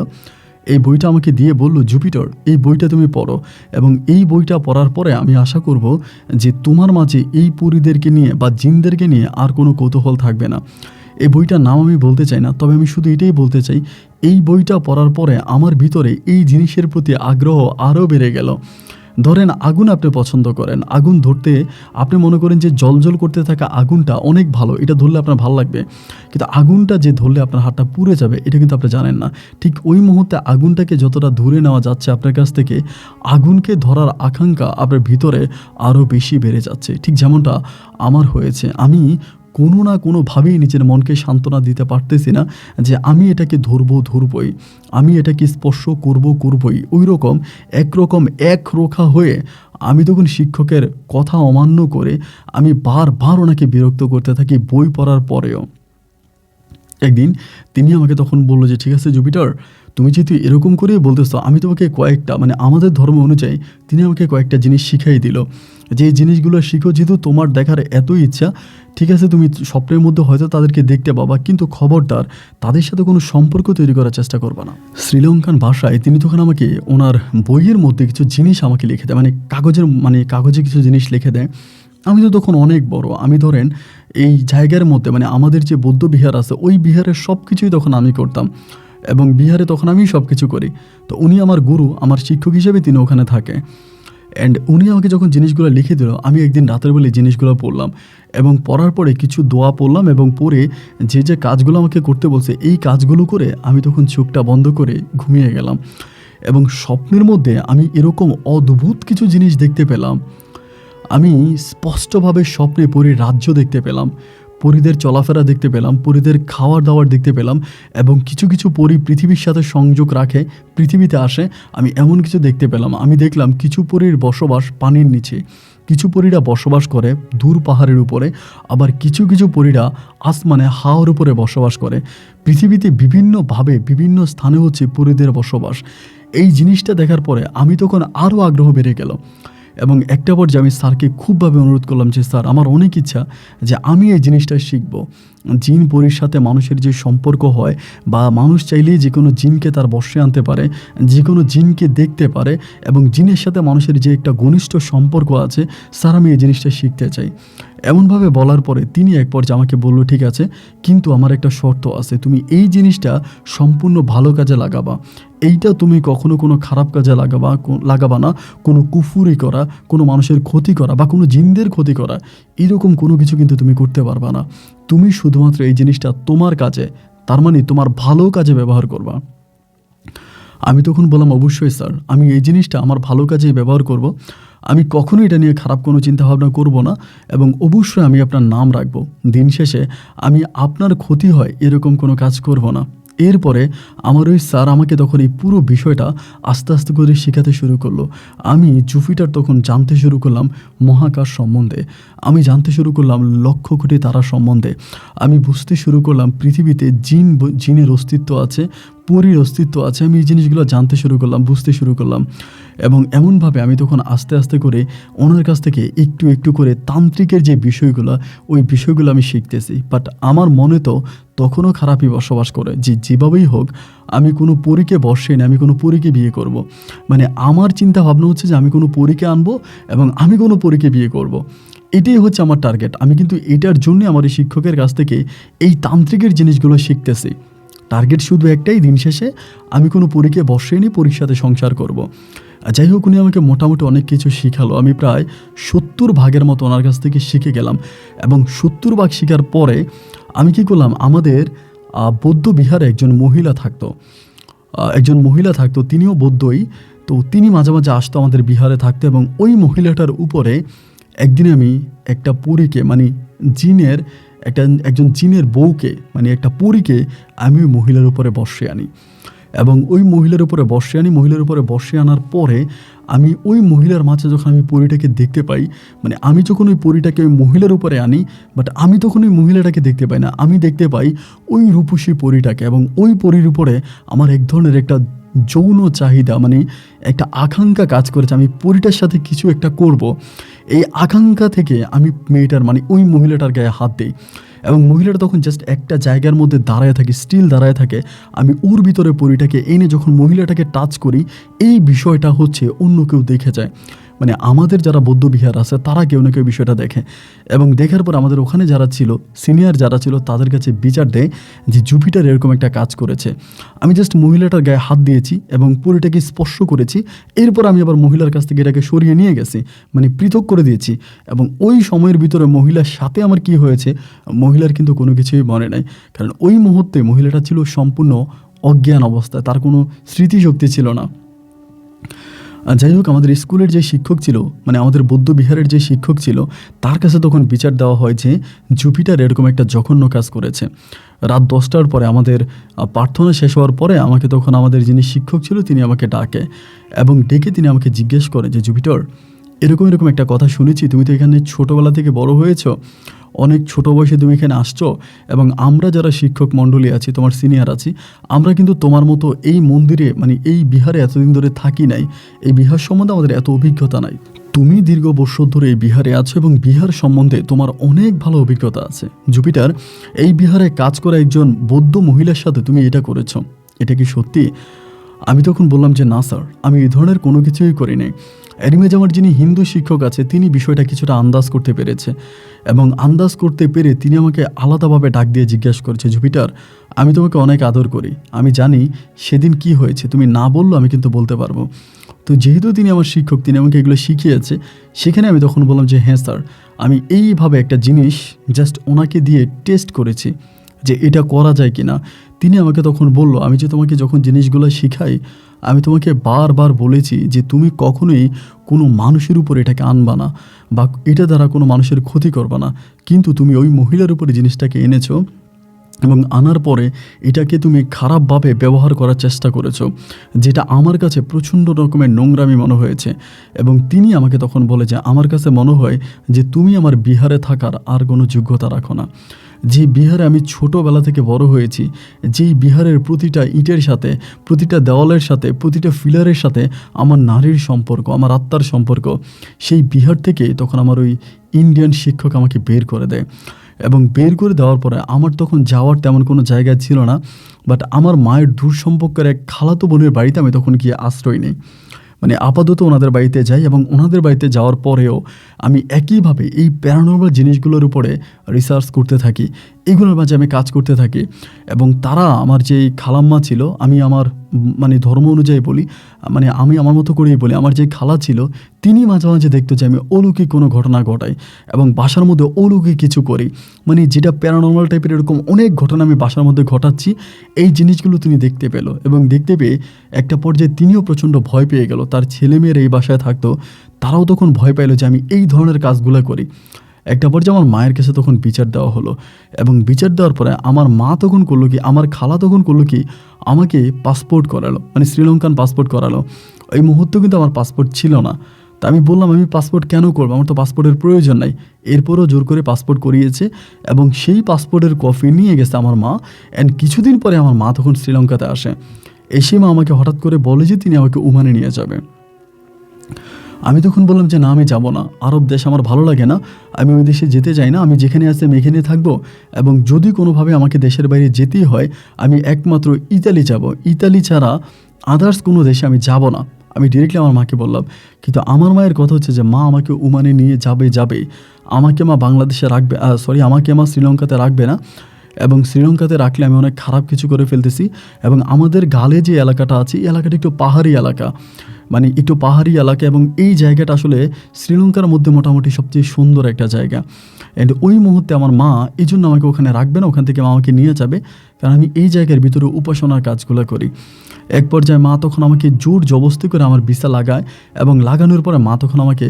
এই বইটা আমাকে দিয়ে বলল, জুপিটার এই বইটা তুমি পড়ো এবং এই বইটা পড়ার পরে আমি আশা করব যে তোমার মাঝে এই পরীদেরকে নিয়ে বা জিনদেরকে নিয়ে আর কোনো কৌতূহল থাকবে না। এই বইটার নাম আমি বলতে চাই না, তবে আমি শুধু এটাই বলতে চাই, এই বইটা পড়ার পরে আমার ভিতরে এই জিনিসের প্রতি আগ্রহ আরও বেড়ে গেল। ধরেন আগুন আপনি পছন্দ করেন, আগুন ধরতে আপনি মনে করেন যে জলজল করতে থাকা আগুনটা অনেক ভালো, এটা ধরলে আপনার ভালো লাগবে, কিন্তু আগুনটা যে ধরলে আপনার হাতটা পুড়ে যাবে এটা কিন্তু আপনি জানেন না। ঠিক ওই মুহূর্তে আগুনটাকে যতটা দূরে নেওয়া যাচ্ছে আপনার কাছ থেকে, আগুনকে ধরার আকাঙ্ক্ষা আপনার ভিতরে আরও বেশি বেড়ে যাচ্ছে। ঠিক যেমনটা আমার হয়েছে, আমি কোনো না কোনোভাবেই নিজের মনকে সান্ত্বনা দিতে পারতেছি না যে আমি এটাকে ধরবই, আমি এটাকে স্পর্শ করবই। ওই রকম একরোখা হয়ে আমি তখন শিক্ষকের কথা অমান্য করে আমি বারবার ওনাকে বিরক্ত করতে থাকি বই পড়ার পরেও। একদিন তিনি আমাকে তখন বললো যে ঠিক আছে জুপিটার, তুমি যেহেতু এরকম করেই বলতেছো, আমি তোমাকে কয়েকটা মানে আমাদের ধর্ম অনুযায়ী তিনি আমাকে কয়েকটা জিনিস শিখাই দিল, যে এই জিনিসগুলো শিখো, যেহেতু তোমার দেখার এতই ইচ্ছা, ঠিক আছে তুমি স্বপ্নের মধ্যে হয়তো তাদেরকে দেখতে পাবা, কিন্তু খবরদার তাদের সাথে কোনো সম্পর্ক তৈরি করার চেষ্টা করবা না। শ্রীলঙ্কান ভাষায় তিনি তখন আমাকে ওনার বইয়ের মধ্যে কিছু জিনিস আমাকে লিখে দেয়, কাগজে কিছু জিনিস লিখে দেয়। আমি তো তখন অনেক বড়, আমি ধরেন এই জায়গার মধ্যে মানে আমাদের যে বৌদ্ধ বিহার আছে ওই বিহারের সব কিছুই তখন আমি করতাম, এবং বিহারে তখন আমি সব কিছু করি। তো উনি আমার গুরু, আমার শিক্ষক হিসেবে তিনি ওখানে থাকে। অ্যান্ড উনি আমাকে যখন জিনিসগুলো লিখে দিল, আমি একদিন রাতের বেলায় জিনিসগুলো পড়লাম, এবং পড়ার পরে কিছু দোয়া পড়লাম, এবং পরে যে কাজগুলো আমাকে করতে বলছে এই কাজগুলো করে আমি তখন চোখটা বন্ধ করে ঘুমিয়ে গেলাম। এবং স্বপ্নের মধ্যে আমি এরকম অদ্ভুত কিছু জিনিস দেখতে পেলাম। আমি স্পষ্টভাবে স্বপ্নে পরীর রাজ্য দেখতে পেলাম, পরীদের চলাফেরা দেখতে পেলাম, পরীদের খাওয়ার দাওয়ার দেখতে পেলাম, এবং কিছু কিছু পরী পৃথিবীর সাথে সংযোগ রাখে, পৃথিবীতে আসে, আমি এমন কিছু দেখতে পেলাম। আমি দেখলাম কিছু পরীর বসবাস পানির নিচে, কিছু পরীরা বসবাস করে দূর পাহাড়ের উপরে, আবার কিছু কিছু পরীরা আসমানে হাওয়ার উপরে বসবাস করে। পৃথিবীতে বিভিন্নভাবে বিভিন্ন স্থানে হচ্ছে পরীদের বসবাস। এই জিনিসটা দেখার পরে আমি তখন আরও আগ্রহ বেড়ে গেল, এবং একটা পর্যায়ে আমি স্যারকে খুবভাবে অনুরোধ করলাম যে স্যার, আমার অনেক ইচ্ছা যে আমি এই জিনিসটা শিখব। জিন পরীর সাথে মানুষের যে সম্পর্ক হয়, বা মানুষ চাইলেই যে কোনো জিনকে তার বশে আনতে পারে, যে কোনো জিনকে দেখতে পারে, এবং জিনের সাথে মানুষের যে একটা ঘনিষ্ঠ সম্পর্ক আছে, স্যার আমি এই জিনিসটা শিখতে চাই। এমনভাবে বলার পরে তিনি এক পর্যায়ে আমাকে বললো, ঠিক আছে, কিন্তু আমার একটা শর্ত আছে, তুমি এই জিনিসটা সম্পূর্ণ ভালো কাজে লাগাবা। এইটা তুমি কখনো কোনো খারাপ কাজে লাগাবা না, কোনো কুফুরি করা, কোনো মানুষের ক্ষতি করা, বা কোনো জিনদের ক্ষতি করা, এরকম কোনো কিছু কিন্তু তুমি করতে পারবা না। তুমি শুধুমাত্র এই জিনিসটা তোমার কাজে, তার মানে তোমার ভালো কাজে ব্যবহার করবা। আমি তখন বললাম, অবশ্যই স্যার, আমি এই জিনিসটা আমার ভালো কাজেই ব্যবহার করব। আমি কখনোই এটা নিয়ে খারাপ কোনো চিন্তাভাবনা করব না, এবং অবশ্যই আমি আপনার নাম রাখব। দিন শেষে আমি আপনার ক্ষতি হয় এরকম কোনো কাজ করব না। এরপরে আমার ওই স্যার আমাকে তখন এই পুরো বিষয়টা আস্তে আস্তে করে শেখাতে শুরু করলো। আমি জুপিটার তখন জানতে শুরু করলাম মহাকাশ সম্বন্ধে, আমি জানতে শুরু করলাম লক্ষ কোটি তারা সম্বন্ধে, আমি বুঝতে শুরু করলাম পৃথিবীতে জিনের অস্তিত্ব আছে, পরীর অস্তিত্ব আছে। আমি এই জিনিসগুলো জানতে শুরু করলাম, বুঝতে শুরু করলাম, এবং এমনভাবে আমি তখন আস্তে আস্তে করে ওনার কাছ থেকে একটু একটু করে তান্ত্রিকের যে বিষয়গুলো, ওই বিষয়গুলো আমি শিখতেছি। বাট আমার মনে তো তখনও খারাপই বসবাস করে, যে যেভাবেই হোক আমি কোনো পরীকে বসে না, আমি কোনো পরীকে বিয়ে করব। মানে আমার চিন্তা ভাবনা হচ্ছে যে আমি কোনো পরীকে আনবো এবং আমি কোনো পরীকে বিয়ে করব। এটাই হচ্ছে আমার টার্গেট। আমি কিন্তু এটার জন্যই আমার এই শিক্ষকের কাছ থেকে এই তান্ত্রিকের জিনিসগুলো শিখতেছি। টার্গেট শুধু একটাই, দিন শেষে আমি কোনো পরীকে বসে নিয়ে পরীর সাথে সংসার করব। যাই হোক, উনি আমাকে মোটামুটি অনেক কিছু শিখালো। আমি প্রায় 70 ভাগের মতো ওনার কাছ থেকে শিখে গেলাম, এবং 70 ভাগ শেখার পরে আমি কি করলাম, আমাদের বৌদ্ধ বিহারে একজন মহিলা থাকতো, তিনিও বৌদ্ধই। তো তিনি মাঝে মাঝে আসতো আমাদের বিহারে থাকতো, এবং ওই মহিলাটার উপরে একদিন আমি একটা পরীকে মানে একজন জিনের বউকে মানে একটা পরীকে আমি ওই মহিলার উপরে বসে আনি, এবং ওই মহিলার উপরে বসে আনার পরে আমি ওই মহিলার মাঝে যখন আমি পরীটাকে দেখতে পাই, মানে আমি যখন ওই পরীটাকে ওই মহিলার উপরে আনি, বাট আমি তখন ওই মহিলাটাকে দেখতে পাই না, আমি দেখতে পাই ওই রূপসী পরীটাকে। এবং ওই পরীর উপরে আমার এক ধরনের একটা যৌন চাহিদা, মানে একটা আকাঙ্ক্ষা কাজ করেছে, আমি পরীটার সাথে কিছু একটা করব। এই আকাঙ্ক্ষা থেকে আমি মেয়েটার মানে ওই মহিলাটার গায়ে হাত দিই, এবং মহিলাটা তখন জাস্ট একটা জায়গার মধ্যে স্টিল দাঁড়ায় থাকে। আমি ওর ভিতরে পরীটাকে এনে যখন মহিলাটাকে টাচ করি, এই বিষয়টা হচ্ছে অন্য কেউ দেখে যায়। মানে আমাদের যারা বৌদ্ধ বিহার আছে তারা কেউ না কেউ বিষয়টা দেখে, এবং দেখার পর আমাদের ওখানে যারা ছিল, সিনিয়র যারা ছিল, তাদের কাছে বিচার দেয় যে জুপিটার এরকম একটা কাজ করেছে। আমি জাস্ট মহিলাটার গায়ে হাত দিয়েছি এবং পরীটাকে স্পর্শ করেছি, এরপর আমি আবার মহিলার কাছ থেকে এটাকে সরিয়ে নিয়ে গেছি, মানে পৃথক করে দিয়েছি। এবং ওই সময়ের ভিতরে মহিলার সাথে আমার কি হয়েছে, মহিলার কিন্তু কোনো কিছুই মনে নাই, কারণ ওই মুহূর্তে মহিলাটা ছিল সম্পূর্ণ অজ্ঞান অবস্থায়, তার কোনো স্মৃতিশক্তি ছিল না। যাই হোক, আমাদের স্কুলের যে শিক্ষক ছিল, মানে আমাদের বৌদ্ধ বিহারের যে শিক্ষক ছিল, তার কাছে তখন বিচার দেওয়া হয় যে জুপিটার এরকম একটা জঘন্য কাজ করেছে। রাত 10টার পরে আমাদের প্রার্থনা শেষ হওয়ার পরে আমাকে তখন আমাদের যিনি শিক্ষক ছিল তিনি আমাকে ডাকে, এবং ডেকে তিনি আমাকে জিজ্ঞেস করে যে জুপিটার, এরকম একটা কথা শুনেছি, তুমি তো এখানে ছোটোবেলা থেকে বড় হয়েছো, অনেক ছোট বয়সে তুমি এখানে আসছো, এবং আমরা যারা শিক্ষক মণ্ডলী আছি, তোমার সিনিয়র আছি, আমরা কিন্তু তোমার মতো এই মন্দিরে মানে এই বিহারে এতদিন ধরে থাকি নাই, এই বিহার সম্বন্ধে আমাদের এত অভিজ্ঞতা নাই। তুমি দীর্ঘ বছর ধরে এই বিহারে আছো এবং বিহার সম্বন্ধে তোমার অনেক ভালো অভিজ্ঞতা আছে। জুপিটার, এই বিহারে কাজ করা একজন বৌদ্ধ মহিলার সাথে তুমি এটা করেছো, এটা কি সত্যি? আমি তখন বললাম যে না স্যার, আমি এই ধরনের কোনো কিছুই করি নাই। অ্যানিমেজ আমার যিনি হিন্দু শিক্ষক আছে, তিনি বিষয়টা কিছুটা আন্দাজ করতে পেরেছে, এবং আন্দাজ করতে পেরে তিনি আমাকে আলাদাভাবে ডাক দিয়ে জিজ্ঞাসা করছে, জুপিটার, আমি তোমাকে অনেক আদর করি, আমি জানি সেদিন কি হয়েছে, তুমি না বললো আমি কিন্তু বলতে পারবো। তো যেহেতু তিনি আমার শিক্ষক, তিনি আমাকে এগুলো শিখিয়েছে, সেখানে আমি তখন বললাম যে হ্যাঁ স্যার, আমি এইভাবে একটা জিনিস জাস্ট ওনাকে দিয়ে টেস্ট করেছি যে এটা করা যায় কি না। তিনি আমাকে তখন বলল, আমি যে তোমাকে যখন জিনিসগুলো শিখাই, আমি তোমাকে বারবার বলেছি যে তুমি কখনোই কোনো মানুষের উপর এটাকে আনবা না, বা এটা দ্বারা কোনো মানুষের ক্ষতি করবা না, কিন্তু তুমি ওই মহিলার উপরে জিনিসটাকে এনেছো, এবং আনার পরে এটাকে তুমি খারাপভাবে ব্যবহার করার চেষ্টা করেছো, যেটা আমার কাছে প্রচণ্ড রকমের নোংরামি মনে হয়েছে। এবং তিনি আমাকে তখন বলে যে আমার কাছে মনে হয় যে তুমি আমার বিহারে থাকার আর কোনো যোগ্যতা রাখো না। যে বিহারে আমি ছোটোবেলা থেকে বড় হয়েছি, যেই বিহারের প্রতিটা ইটের সাথে, প্রতিটা দেওয়ালের সাথে, প্রতিটা ফিলারের সাথে আমার নারীর সম্পর্ক, আমার আত্মার সম্পর্ক, সেই বিহার থেকে তখন আমার ওই ইন্ডিয়ান শিক্ষক আমাকে বের করে দেয়। এবং বের করে দেওয়ার পরে আমার তখন যাওয়ার তেমন কোনো জায়গা ছিল না, বাট আমার মায়ের দূর সম্পর্কের এক খালাতো বোনের বাড়িতে আমি তখন গিয়ে আশ্রয় নিই। মানে আপাতত ওনাদের বাড়িতে যাই, এবং ওনাদের বাড়িতে যাওয়ার পরেও আমি একইভাবে এই প্যারানর্মাল জিনিসগুলোর উপরে রিসার্চ করতে থাকি, এগুলোর মাঝে আমি কাজ করতে থাকি। এবং তারা আমার যে খালাম্মা ছিল, আমি আমার মানে ধর্ম অনুযায়ী বলি, মানে আমি আমার মতো করেই বলি, আমার যে খালা ছিল, তিনি মাঝে মাঝে দেখতো যে আমি অলৌকিক কোনো ঘটনা ঘটাই এবং বাসার মধ্যে অলৌকিক কিছু করি, মানে যেটা প্যারানর্মাল টাইপের এরকম অনেক ঘটনা আমি বাসার মধ্যে ঘটাচ্ছি। এই জিনিসগুলো তিনি দেখতে পেল, এবং দেখতে পেয়ে একটা পর্যায়ে তিনিও প্রচণ্ড ভয় পেয়ে গেল। তার ছেলেমেয়েরা এই বাসায় থাকতো, তারাও তখন ভয় পাইলো যে আমি এই ধরনের কাজগুলো করি। একটা পর্যায়ে আমার মায়ের কাছে তখন বিচার দেওয়া হলো, এবং বিচার দেওয়ার পরে আমার মা তখন করলো কি, আমার খালা তখন করলো কি, আমাকে পাসপোর্ট করালো, মানে শ্রীলঙ্কান পাসপোর্ট করালো। এই মুহূর্তে কিন্তু আমার পাসপোর্ট ছিল না। তা আমি বললাম, আমি পাসপোর্ট কেন করবো, আমার তো পাসপোর্টের প্রয়োজন নাই। এরপরও জোর করে পাসপোর্ট করিয়েছে, এবং সেই পাসপোর্টের কপি নিয়ে গেছে আমার মা। অ্যান্ড কিছুদিন পরে আমার মা তখন শ্রীলঙ্কাতে আসে। এসে মা আমাকে হঠাৎ করে বলে যে তিনি আমাকে ওমানে নিয়ে যাবে। আমি তখন বললাম যে না, আমি যাব না, আরব দেশ আমার ভালো লাগে না, আমি ওই দেশে যেতে চাই না, আমি যেখানে আছি আমি এখানে থাকবো, এবং যদি কোনোভাবে আমাকে দেশের বাইরে যেতেই হয় আমি একমাত্র ইতালি যাব, ইতালি ছাড়া আদার্স কোনো দেশে আমি যাব না। আমি ডিরেক্টলি আমার মাকে বললাম। কিন্তু আমার মায়ের কথা হচ্ছে যে মা আমাকে ওমানে নিয়ে যাবে, আমাকে মা বাংলাদেশে রাখবে, আমাকে মা শ্রীলঙ্কাতে রাখবে না, এবং শ্রীলঙ্কাতে রাখলে আমি অনেক খারাপ কিছু করে ফেলতেছি। এবং আমাদের গালে যে এলাকাটা আছে, এই এলাকাটা একটু পাহাড়ি এলাকা, মানে একটু পাহাড়ি এলাকা, এবং এই জায়গাটা আসলে শ্রীলঙ্কার মধ্যে মোটামুটি সবচেয়ে সুন্দর একটা জায়গা। অ্যান্ড ওই মুহূর্তে আমার মা এই জন্য আমাকে ওখানে রাখবে না, ওখান থেকে মা আমাকে নিয়ে যাবে, কারণ আমি এই জায়গার ভিতরে উপাসনার কাজগুলো করি। এক পর্যায়ে মা তখন আমাকে জোর জবস্তি করে আমার ভিসা লাগায়, এবং লাগানোর পরে মা তখন আমাকে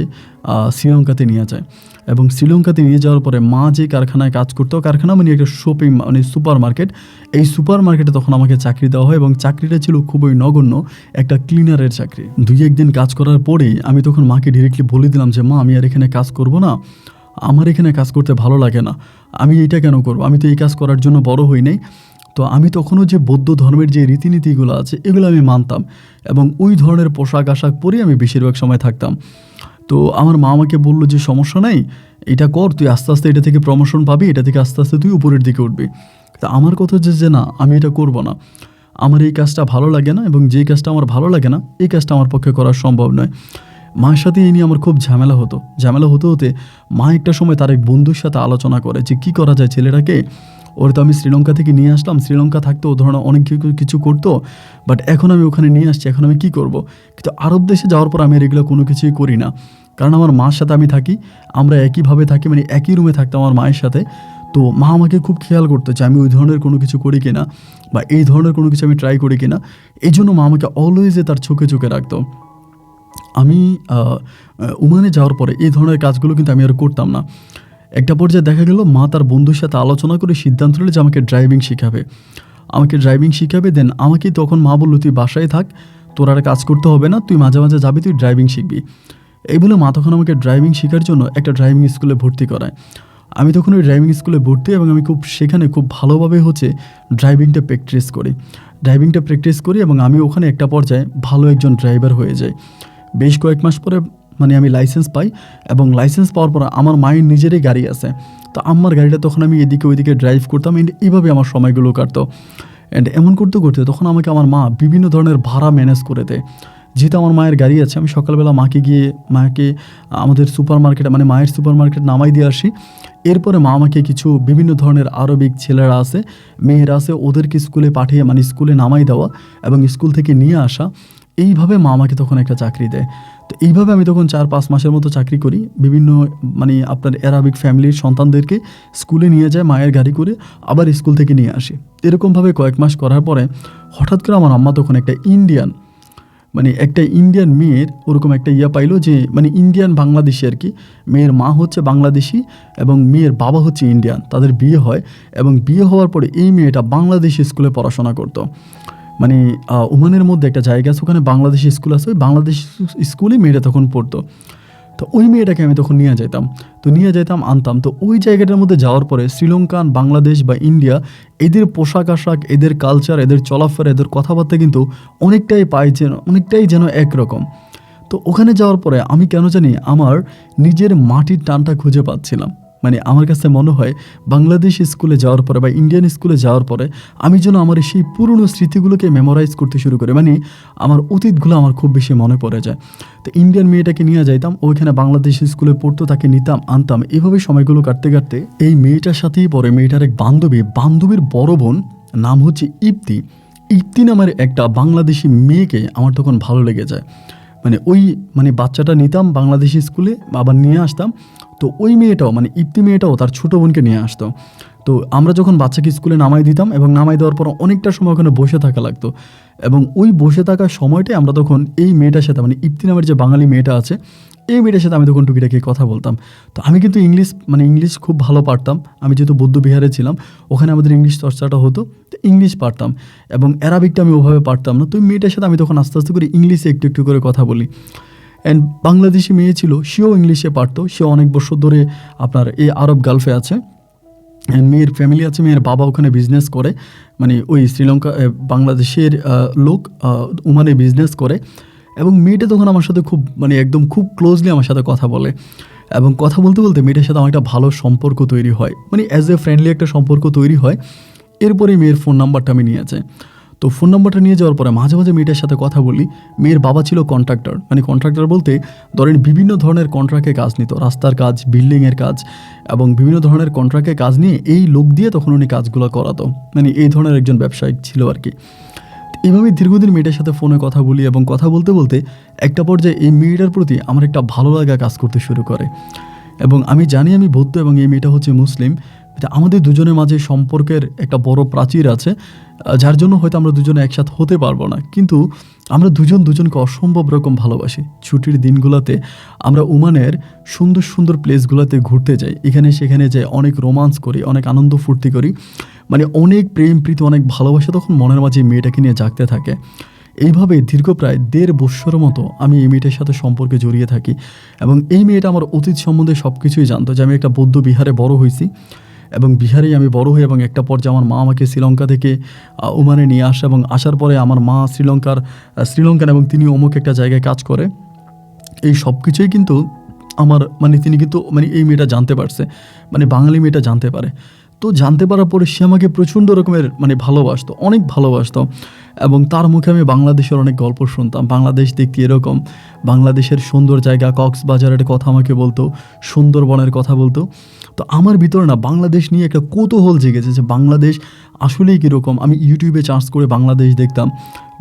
শ্রীলঙ্কাতে নিয়ে যায়। এবং শ্রীলঙ্কাতে নিয়ে যাওয়ার পরে মা যে কারখানায় কাজ করতো, কারখানা মানে একটা শপিং মানে সুপার মার্কেট, এই সুপার মার্কেটে তখন আমাকে চাকরি দেওয়া হয়, এবং চাকরিটা ছিল খুবই নগণ্য, একটা ক্লিনারের চাকরি। 2-1 দিন কাজ করার পরেই আমি তখন মাকে ডিরেক্টলি বলে দিলাম যে মা, আমি আর এখানে কাজ করব না, আমার এখানে কাজ করতে ভালো লাগে না, আমি এইটা কেন করবো, আমি তো এই কাজ করার জন্য বড় হই নাই। তো আমি তখনও যে বৌদ্ধ ধর্মের যে রীতিনীতিগুলো আছে এগুলো আমি মানতাম, এবং ওই ধরনের পোশাক আশাক পরেই আমি বেশিরভাগ সময় থাকতাম। তো আমার মা আমাকে বললো যে সমস্যা নাই, এটা কর, তুই আস্তে আস্তে এটা থেকে প্রমোশন পাবি, এটা থেকে আস্তে আস্তে তুই উপরের দিকে উঠবি। তা আমার কথা হচ্ছে যে না, আমি এটা করব না, আমার এই কাজটা ভালো লাগে না, এবং যেই কাজটা আমার ভালো লাগে না এই কাজটা আমার পক্ষে করা সম্ভব নয়। মায়ের সাথে এই নিয়ে আমার খুব ঝামেলা হতে হতে মা একটা সময় তার এক বন্ধুর সাথে আলোচনা করে যে কী করা যায় ছেলেটাকে, ওর তো আমি শ্রীলঙ্কা থেকে নিয়ে আসলাম, শ্রীলঙ্কা থাকতো ও ধরনের অনেক কিছু করতো, বাট এখন আমি ওখানে নিয়ে আসছি, এখন আমি কী করব। কিন্তু আরব দেশে যাওয়ার পর আমি আর এগুলো কোনো কিছুই করি না, কারণ আমার মার সাথে আমি থাকি, আমরা একইভাবে থাকি, মানে একই রুমে থাকতাম আমার মায়ের সাথে। তো মা আমাকে খুব খেয়াল করতে চায় আমি ওই ধরনের কোনো কিছু করি কিনা, বা এই ধরনের কোনো কিছু আমি ট্রাই করি কিনা। এই জন্য মা আমাকে অলওয়েজে তার চোখে রাখতো। আমি ওমানে যাওয়ার পরে এই ধরনের কাজগুলো কিন্তু আমি আর করতাম না। একটা পর্যায়ে দেখা গেল মা তার বন্ধুর সাথে আলোচনা করে সিদ্ধান্ত নিল যে আমাকে ড্রাইভিং শিখাবে। দেন আমাকে তখন মা বললো, তুই বাসায় থাক, তোর আর কাজ করতে হবে না, তুই মাঝে মাঝে যাবি, তুই ড্রাইভিং শিখবি। এই বলে মা তখন আমাকে ড্রাইভিং শেখার জন্য একটা ড্রাইভিং স্কুলে ভর্তি করায়। আমি তখন ওই ড্রাইভিং স্কুলে ভর্তি এবং আমি সেখানে খুব ভালোভাবে ড্রাইভিংটা প্র্যাকটিস করি এবং আমি ওখানে একটা পর্যায়ে ভালো একজন ড্রাইভার হয়ে যাই। বেশ কয়েক মাস পরে আমি লাইসেন্স পাই এবং লাইসেন্স পাওয়ার পর আমার মায়ের নিজেরই গাড়ি আছে। তো আমার গাড়িটা তখন আমি এদিকে ওইদিকে ড্রাইভ করতাম, এন্ড এইভাবে আমার সময়গুলো কাটতো। অ্যান্ড এমন করতে করতে তখন আমাকে আমার মা বিভিন্ন ধরনের ভাড়া ম্যানেজ করে দেয়। যেহেতু আমার মায়ের গাড়ি আছে, আমি সকালবেলা মাকে আমাদের মায়ের সুপার মার্কেট নামাই দিয়ে আসি। এরপরে মা আমাকে কিছু বিভিন্ন ধরনের আরবিক ছেলেরা আছে, মেয়েরা আছে, ওদেরকে স্কুলে পাঠিয়ে স্কুলে নামাই দেওয়া এবং স্কুল থেকে নিয়ে আসা। এইভাবে মা আমাকে তখন একটা চাকরি দেয়। তো এইভাবে আমি তখন 4-5 মাসের মতো চাকরি করি। বিভিন্ন আপনার অ্যারাবিক ফ্যামিলির সন্তানদেরকে স্কুলে নিয়ে যায় মায়ের গাড়ি করে, আবার স্কুল থেকে নিয়ে আসি। এরকমভাবে কয়েক মাস করার পরে হঠাৎ করে আমার আম্মা তখন একটা ইন্ডিয়ান মেয়ের ওরকম একটা পাইলো যে ইন্ডিয়ান বাংলাদেশি আর কি। মেয়ের মা হচ্ছে বাংলাদেশি এবং মেয়ের বাবা হচ্ছে ইন্ডিয়ান। তাদের বিয়ে হয় এবং বিয়ে হওয়ার পরে এই মেয়েটা বাংলাদেশি স্কুলে পড়াশোনা করতো। ওমানের মধ্যে একটা জায়গা আছে, ওখানে বাংলাদেশি স্কুল আছে, ওই বাংলাদেশি স্কুলে মেয়েটা তখন পড়তো। তো ওই মেয়েটাকে আমি তখন নিয়ে যেতাম আনতাম। তো ওই জায়গাটার মধ্যে যাওয়ার পরে শ্রীলঙ্কান, বাংলাদেশ বা ইন্ডিয়া, এদের পোশাক আশাক, এদের কালচার, এদের চলাফেরা, এদের কথাবার্তা কিন্তু অনেকটাই যেন একরকম। তো ওখানে যাওয়ার পরে আমি কেন জানি আমার নিজের মাটির টানটা খুঁজে পাচ্ছিলাম। আমার কাছে মনে হয় বাংলাদেশ স্কুলে যাওয়ার পরে বা ইন্ডিয়ান স্কুলে যাওয়ার পরে আমি যেন আমার সেই পুরনো স্মৃতিগুলোকে মেমোরাইজ করতে শুরু করি। আমার অতীতগুলো আমার খুব বেশি মনে পড়ে যায়। তো ইন্ডিয়ান মেয়েটাকে নিয়ে যাইতাম, ওইখানে বাংলাদেশ স্কুলে পড়তো, তাকে নিতাম আনতাম। এভাবে সময়গুলো কাটতে কাটতে এই মেয়েটার সাথেই পরে মেয়েটার এক বান্ধবীর বড় বোন, নাম হচ্ছে ইপ্তি নামের একটা বাংলাদেশি মেয়েকে আমার তখন ভালো লেগে যায়। বাচ্চাটা নিতাম বাংলাদেশি স্কুলে, আবার নিয়ে আসতাম। তো ওই মেয়েটাও ইপ্তি মেয়েটাও তার ছোটো বোনকে নিয়ে আসতো। তো আমরা যখন বাচ্চাকে স্কুলে নামাই দিতাম এবং নামাই দেওয়ার পর অনেকটা সময় ওখানে বসে থাকা লাগতো, এবং ওই বসে থাকার সময়টাই আমরা তখন এই মেয়েটার সাথে ইপ্তি নামের যে বাঙালি মেয়েটা আছে, এই মেয়েটার সাথে আমি তখন টুকিটাকি কথা বলতাম। তো আমি কিন্তু ইংলিশ খুব ভালো পারতাম। আমি যেহেতু বৌদ্ধ বিহারে ছিলাম, ওখানে আমাদের ইংলিশ চর্চাটা হতো, তো ইংলিশ পারতাম এবং অ্যারাবিকটা আমি ওভাবে পারতাম না। তো ওই মেয়েটার সাথে আমি তখন আস্তে আস্তে করে ইংলিশে একটু একটু করে কথা বলি। অ্যান্ড বাংলাদেশি মেয়ে ছিল, সেও ইংলিশে পারতো। সে অনেক বছর ধরে আপনার এই আরব গালফে আছে, মেয়ের ফ্যামিলি আছে, মেয়ের বাবা ওখানে বিজনেস করে, ওই শ্রীলঙ্কা বাংলাদেশের লোক ওমানে বিজনেস করে। এবং মেয়েটা তখন আমার সাথে খুব একদম খুব ক্লোজলি আমার সাথে কথা বলে, এবং কথা বলতে বলতে মেয়েটার সাথে আমার একটা ভালো সম্পর্ক তৈরি হয়, অ্যাজ এ ফ্রেন্ডলি একটা সম্পর্ক তৈরি হয়। এরপরে মেয়ের ফোন নাম্বারটা আমি নিয়ে যাই। তো ফোন নাম্বারটা নিয়ে যাওয়ার পরে মাঝে মাঝে মেয়েটার সাথে কথা বলি। মেয়ের বাবা ছিল কন্ট্রাক্টর, কন্ট্রাক্টর বলতে ধরেন বিভিন্ন ধরনের কন্ট্রাক্টে কাজ নিত, রাস্তার কাজ, বিল্ডিংয়ের কাজ এবং বিভিন্ন ধরনের কন্ট্রাক্টে কাজ নিয়ে এই লোক দিয়ে তখন উনি কাজগুলো করাতো। এই ধরনের একজন ব্যবসায়িক ছিল আর কি। এইভাবেই দীর্ঘদিন মেয়েটার সাথে ফোনে কথা বলি এবং কথা বলতে বলতে একটা পর্যায়ে এই মেয়েটার প্রতি আমার একটা ভালো লাগা কাজ করতে শুরু করে। এবং আমি জানি আমি বৌদ্ধ এবং এই মেয়েটা হচ্ছে মুসলিম। আমাদের দুজনের মাঝে সম্পর্কের একটা বড় প্রাচীর আছে, যার জন্য হয়তো আমরা দুজনে একসাথে হতে পারবো না, কিন্তু আমরা দুজনকে অসম্ভব রকম ভালোবাসি। ছুটির দিনগুলোতে আমরা ওমানের সুন্দর সুন্দর প্লেসগুলোতে ঘুরতে যাই, এখানে সেখানে যাই, অনেক রোমান্স করি, অনেক আনন্দ ফুর্তি করি, অনেক প্রেম প্রীতি, অনেক ভালোবাসা তখন মনের মাঝে মেয়েটাকে নিয়ে জাগতে থাকে। এইভাবে দীর্ঘ প্রায় 1.5 বছরের মতো আমি এই মেয়েটার সাথে সম্পর্কে জড়িয়ে থাকি। এবং এই মেয়েটা আমার অতীত সম্বন্ধে সব কিছুই জানতো, যে আমি একটা বৌদ্ধ বিহারে বড় হয়েছি এবং বিহারেই আমি বড় হই। এবং একটা পর্যায়ে আমার মা আমাকে শ্রীলঙ্কা থেকে ওমানে নিয়ে আসে, এবং আসার পরে আমার মা শ্রীলঙ্কান এবং তিনি অমুক একটা জায়গায় কাজ করে। এই সব কিছুই কিন্তু আমার তিনি কিন্তু এই মেয়েটা জানতে পারছে, বাঙালি মেয়েটা জানতে পারে। তো জানতে পারার পরে সে আমাকে প্রচণ্ড রকমের ভালোবাসতো, অনেক ভালোবাসতো। এবং তার মুখে আমি বাংলাদেশের অনেক গল্প শুনতাম, বাংলাদেশ দেখতে এরকম, বাংলাদেশের সুন্দর জায়গা, কক্সবাজারের কথা আমাকে বলতো, সুন্দরবনের কথা বলতো। তো আমার ভিতরে বাংলাদেশ নিয়ে একটা কৌতূহল জেগেছে, যে বাংলাদেশ আসলেই কীরকম। আমি ইউটিউবে সার্চ করে বাংলাদেশ দেখতাম,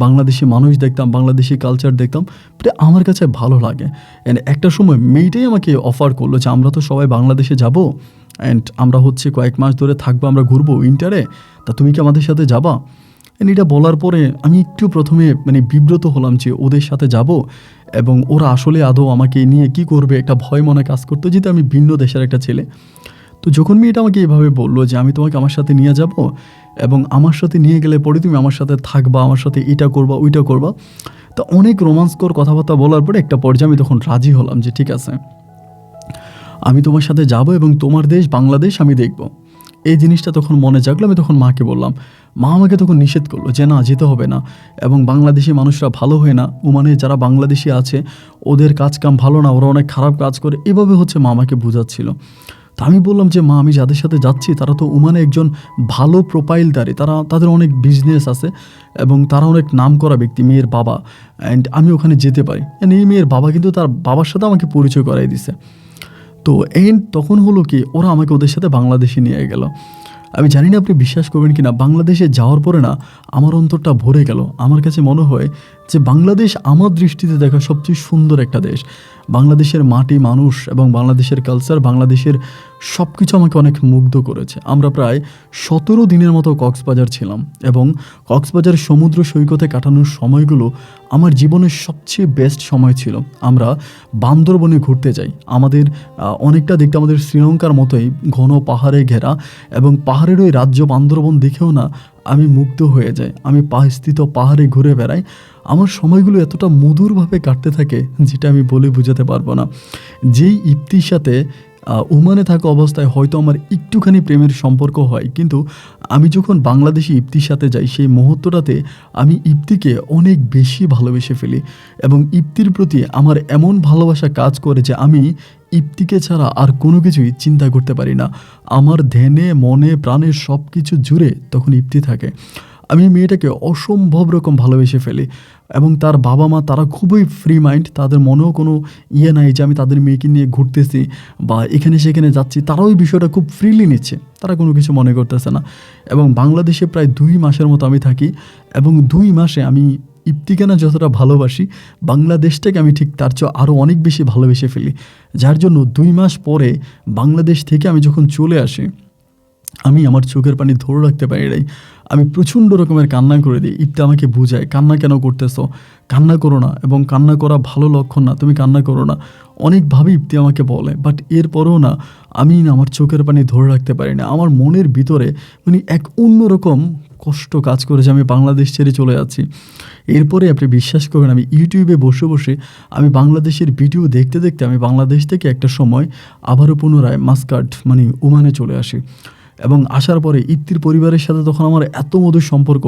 বাংলাদেশি মানুষ দেখতাম, বাংলাদেশি কালচার দেখতাম, এটা আমার কাছে ভালো লাগে। অ্যান্ড একটা সময় মেয়েটাই আমাকে অফার করলো যে আমরা তো সবাই বাংলাদেশে যাব, অ্যান্ড আমরা কয়েক মাস ধরে থাকবো, আমরা ঘুরবো উইন্টারে, তা তুমি কি আমাদের সাথে যাবা? এটা বলার পরে আমি একটু প্রথমে বিব্রত হলাম যে ওদের সাথে যাব এবং ওরা আসলে আদৌ আমাকে নিয়ে কি করবে, একটা ভয় মনে কাজ করতো, যেহেতু আমি ভিন্ন দেশের একটা ছেলে। তো যখন মেয়েটা আমাকে এইভাবে বললো যে আমি তোমাকে আমার সাথে নিয়ে যাব এবং আমার সাথে নিয়ে গেলে পরে তুমি আমার সাথে থাকবা, আমার সাথে এটা করবা ওইটা করবা। তো অনেক রোমান্সকর কথাবার্তা বলার পরে একটা পর্যায়ে আমি তখন রাজি হলাম যে ঠিক আছে, আমি তোমার সাথে যাব এবং তোমার দেশ বাংলাদেশ আমি দেখব। এই জিনিসটা তখন মনে জাগলো। আমি তখন মাকে বললাম, মা আমাকে তখন নিষেধ করলো যে না, যেতে হবে না, এবং বাংলাদেশি মানুষরা ভালো হয় না, ওমানে যারা বাংলাদেশি আছে ওদের কাজ কাম ভালো না, ওরা অনেক খারাপ কাজ করে, এভাবে হচ্ছে মা আমাকে বোঝাচ্ছিল। তা আমি বললাম যে মা, আমি যাদের সাথে যাচ্ছি তারা তো ওমানে একজন ভালো প্রোফাইলদারি, তাদের অনেক বিজনেস আছে এবং তারা অনেক নাম করা ব্যক্তি, মেয়ের বাবা, অ্যান্ড আমি ওখানে যেতে পারি। অ্যান্ড এই মেয়ের বাবা কিন্তু তার বাবার সাথে আমাকে পরিচয় করাই দিছে। তো তখন হলো কি, ওরা আমাকে ওদের সাথে বাংলাদেশে নিয়ে গেল। আমি জানি না আপনি বিশ্বাস করবেন কি না, বাংলাদেশে যাওয়ার পরে না আমার অন্তরটা ভরে গেল। আমার কাছে মনে হয় যে বাংলাদেশ আমার দৃষ্টিতে দেখা সবচেয়ে সুন্দর একটা দেশ। বাংলাদেশের মাটি, মানুষ এবং বাংলাদেশের কালচার, বাংলাদেশের সব কিছু আমাকে অনেক মুগ্ধ করেছে। আমরা প্রায় 17 দিনের মতো কক্সবাজার ছিলাম এবং কক্সবাজার সমুদ্র সৈকতে কাটানোর সময়গুলো আমার জীবনের সবচেয়ে বেস্ট সময় ছিল। আমরা বান্দরবনে ঘুরতে যাই। আমাদের অনেকটা দেখতে আমাদের শ্রীলঙ্কার মতোই ঘন পাহাড়ে ঘেরা, এবং পাহাড়ের ওই রাজ্য বান্দরবন দেখেও না আমি মুগ্ধ হয়ে যাই। আমি স্থিত পাহাড়ে ঘুরে বেড়াই। আমার সময়গুলো এতটা মধুরভাবে কাটতে থাকে যেটা আমি বলে বোঝাতে পারবো না। যেই ইপ্তির সাথে ওমানে থাকা অবস্থায় হয়তো আমার একটুখানি প্রেমের সম্পর্ক হয়, কিন্তু আমি যখন বাংলাদেশি ইপ্তির সাথে যাই সেই মুহূর্তটাতে আমি ইপ্তিকে অনেক বেশি ভালোবেসে ফেলি, এবং ইপ্তির প্রতি আমার এমন ভালোবাসা কাজ করে যে আমি ইপ্তিকে ছাড়া আর কোনো কিছুই চিন্তা করতে পারি না। আমার ধ্যানে মনে প্রাণে সব কিছু জুড়ে তখন ইপ্তি থাকে। আমি মেয়েটাকে অসম্ভব রকম ভালোবেসে ফেলি, এবং তার বাবা মা তারা খুবই ফ্রি মাইন্ড। তাদের মনেও কোনো নাই যে আমি তাদের মেয়েকে নিয়ে ঘুরতেছি বা এখানে সেখানে যাচ্ছি। তারাও ওই বিষয়টা খুব ফ্রিলি নিচ্ছে, তারা কোনো কিছু মনে করতেছে না। এবং বাংলাদেশে প্রায় 2 মাসের মতো আমি থাকি, এবং 2 মাসে আমি ইপ্তিকে না যতটা ভালোবাসি, বাংলাদেশটাকে আমি ঠিক তার চেয়ে আরও অনেক বেশি ভালোবেসে ফেলি। যার জন্য 2 মাস পরে বাংলাদেশ থেকে আমি যখন চলে আসি, আমি আমার চোখের পানি ধরে রাখতে পারি নাই। আমি প্রচণ্ড রকমের কান্না করে দিই। ইপ্তি আমাকে বুঝায়, কান্না কেন করতেছো, কান্না করো না, এবং কান্না করা ভালো লক্ষণ না, তুমি কান্না করো না, অনেকভাবে ইপ্তি আমাকে বলে। বাট এরপরেও না আমি আমার চোখের পানি ধরে রাখতে পারি না। আমার মনের ভিতরে এক অন্যরকম কষ্ট কাজ করে যে আমি বাংলাদেশ ছেড়ে চলে যাচ্ছি। এরপরে আপনি বিশ্বাস করবেন, আমি ইউটিউবে বসে বসে আমি বাংলাদেশের ভিডিও দেখতে দেখতে আমি বাংলাদেশ থেকে একটা সময় আবারও পুনরায় মাস্কাট ওমানে চলে আসি। এবং আসার পরে ইপ্তির পরিবারের সাথে তখন আমার এত মধুর সম্পর্ক,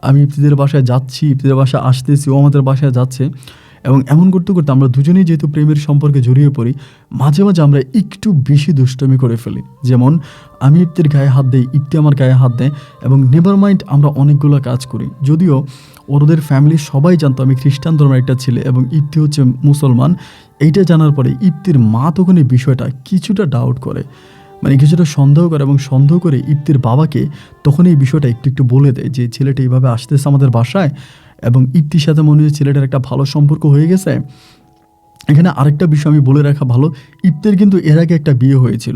আমি ইপ্তিদের বাসায় যাচ্ছি, ইপ্তিদের বাসায় আসতেছি, ও আমাদের বাসায় যাচ্ছে, এবং এমন করতে করতে আমরা দুজনেই যেহেতু প্রেমের সম্পর্কে জড়িয়ে পড়ি, মাঝে মাঝে আমরা একটু বেশি দুষ্টমি করে ফেলি। যেমন আমি ইপ্তির গায়ে হাত দেই, ইপ্তি আমার গায়ে হাত দেয়, এবং নেভার মাইন্ড আমরা অনেকগুলো কাজ করি। যদিও ওদের ফ্যামিলির সবাই জানতো আমি খ্রিস্টান ধর্মের একটা ছেলে এবং ইপ্তি হচ্ছে মুসলমান। এইটা জানার পরে ইপ্তির মা তখন এই বিষয়টা কিছুটা ডাউট করে, কিছুটা সন্দেহ করে, এবং সন্দেহ করে ইপ্তির বাবাকে তখন এই বিষয়টা একটু একটু বলে দেয় যে ছেলেটা এইভাবে আসতেছে আমাদের বাসায়, এবং ইপ্তির সাথে মনে হয় ছেলেটার একটা ভালো সম্পর্ক হয়ে গেছে। এখানে আরেকটা বিষয় আমি বলে রাখা ভালো, ইপ্তির কিন্তু এর আগে একটা বিয়ে হয়েছিল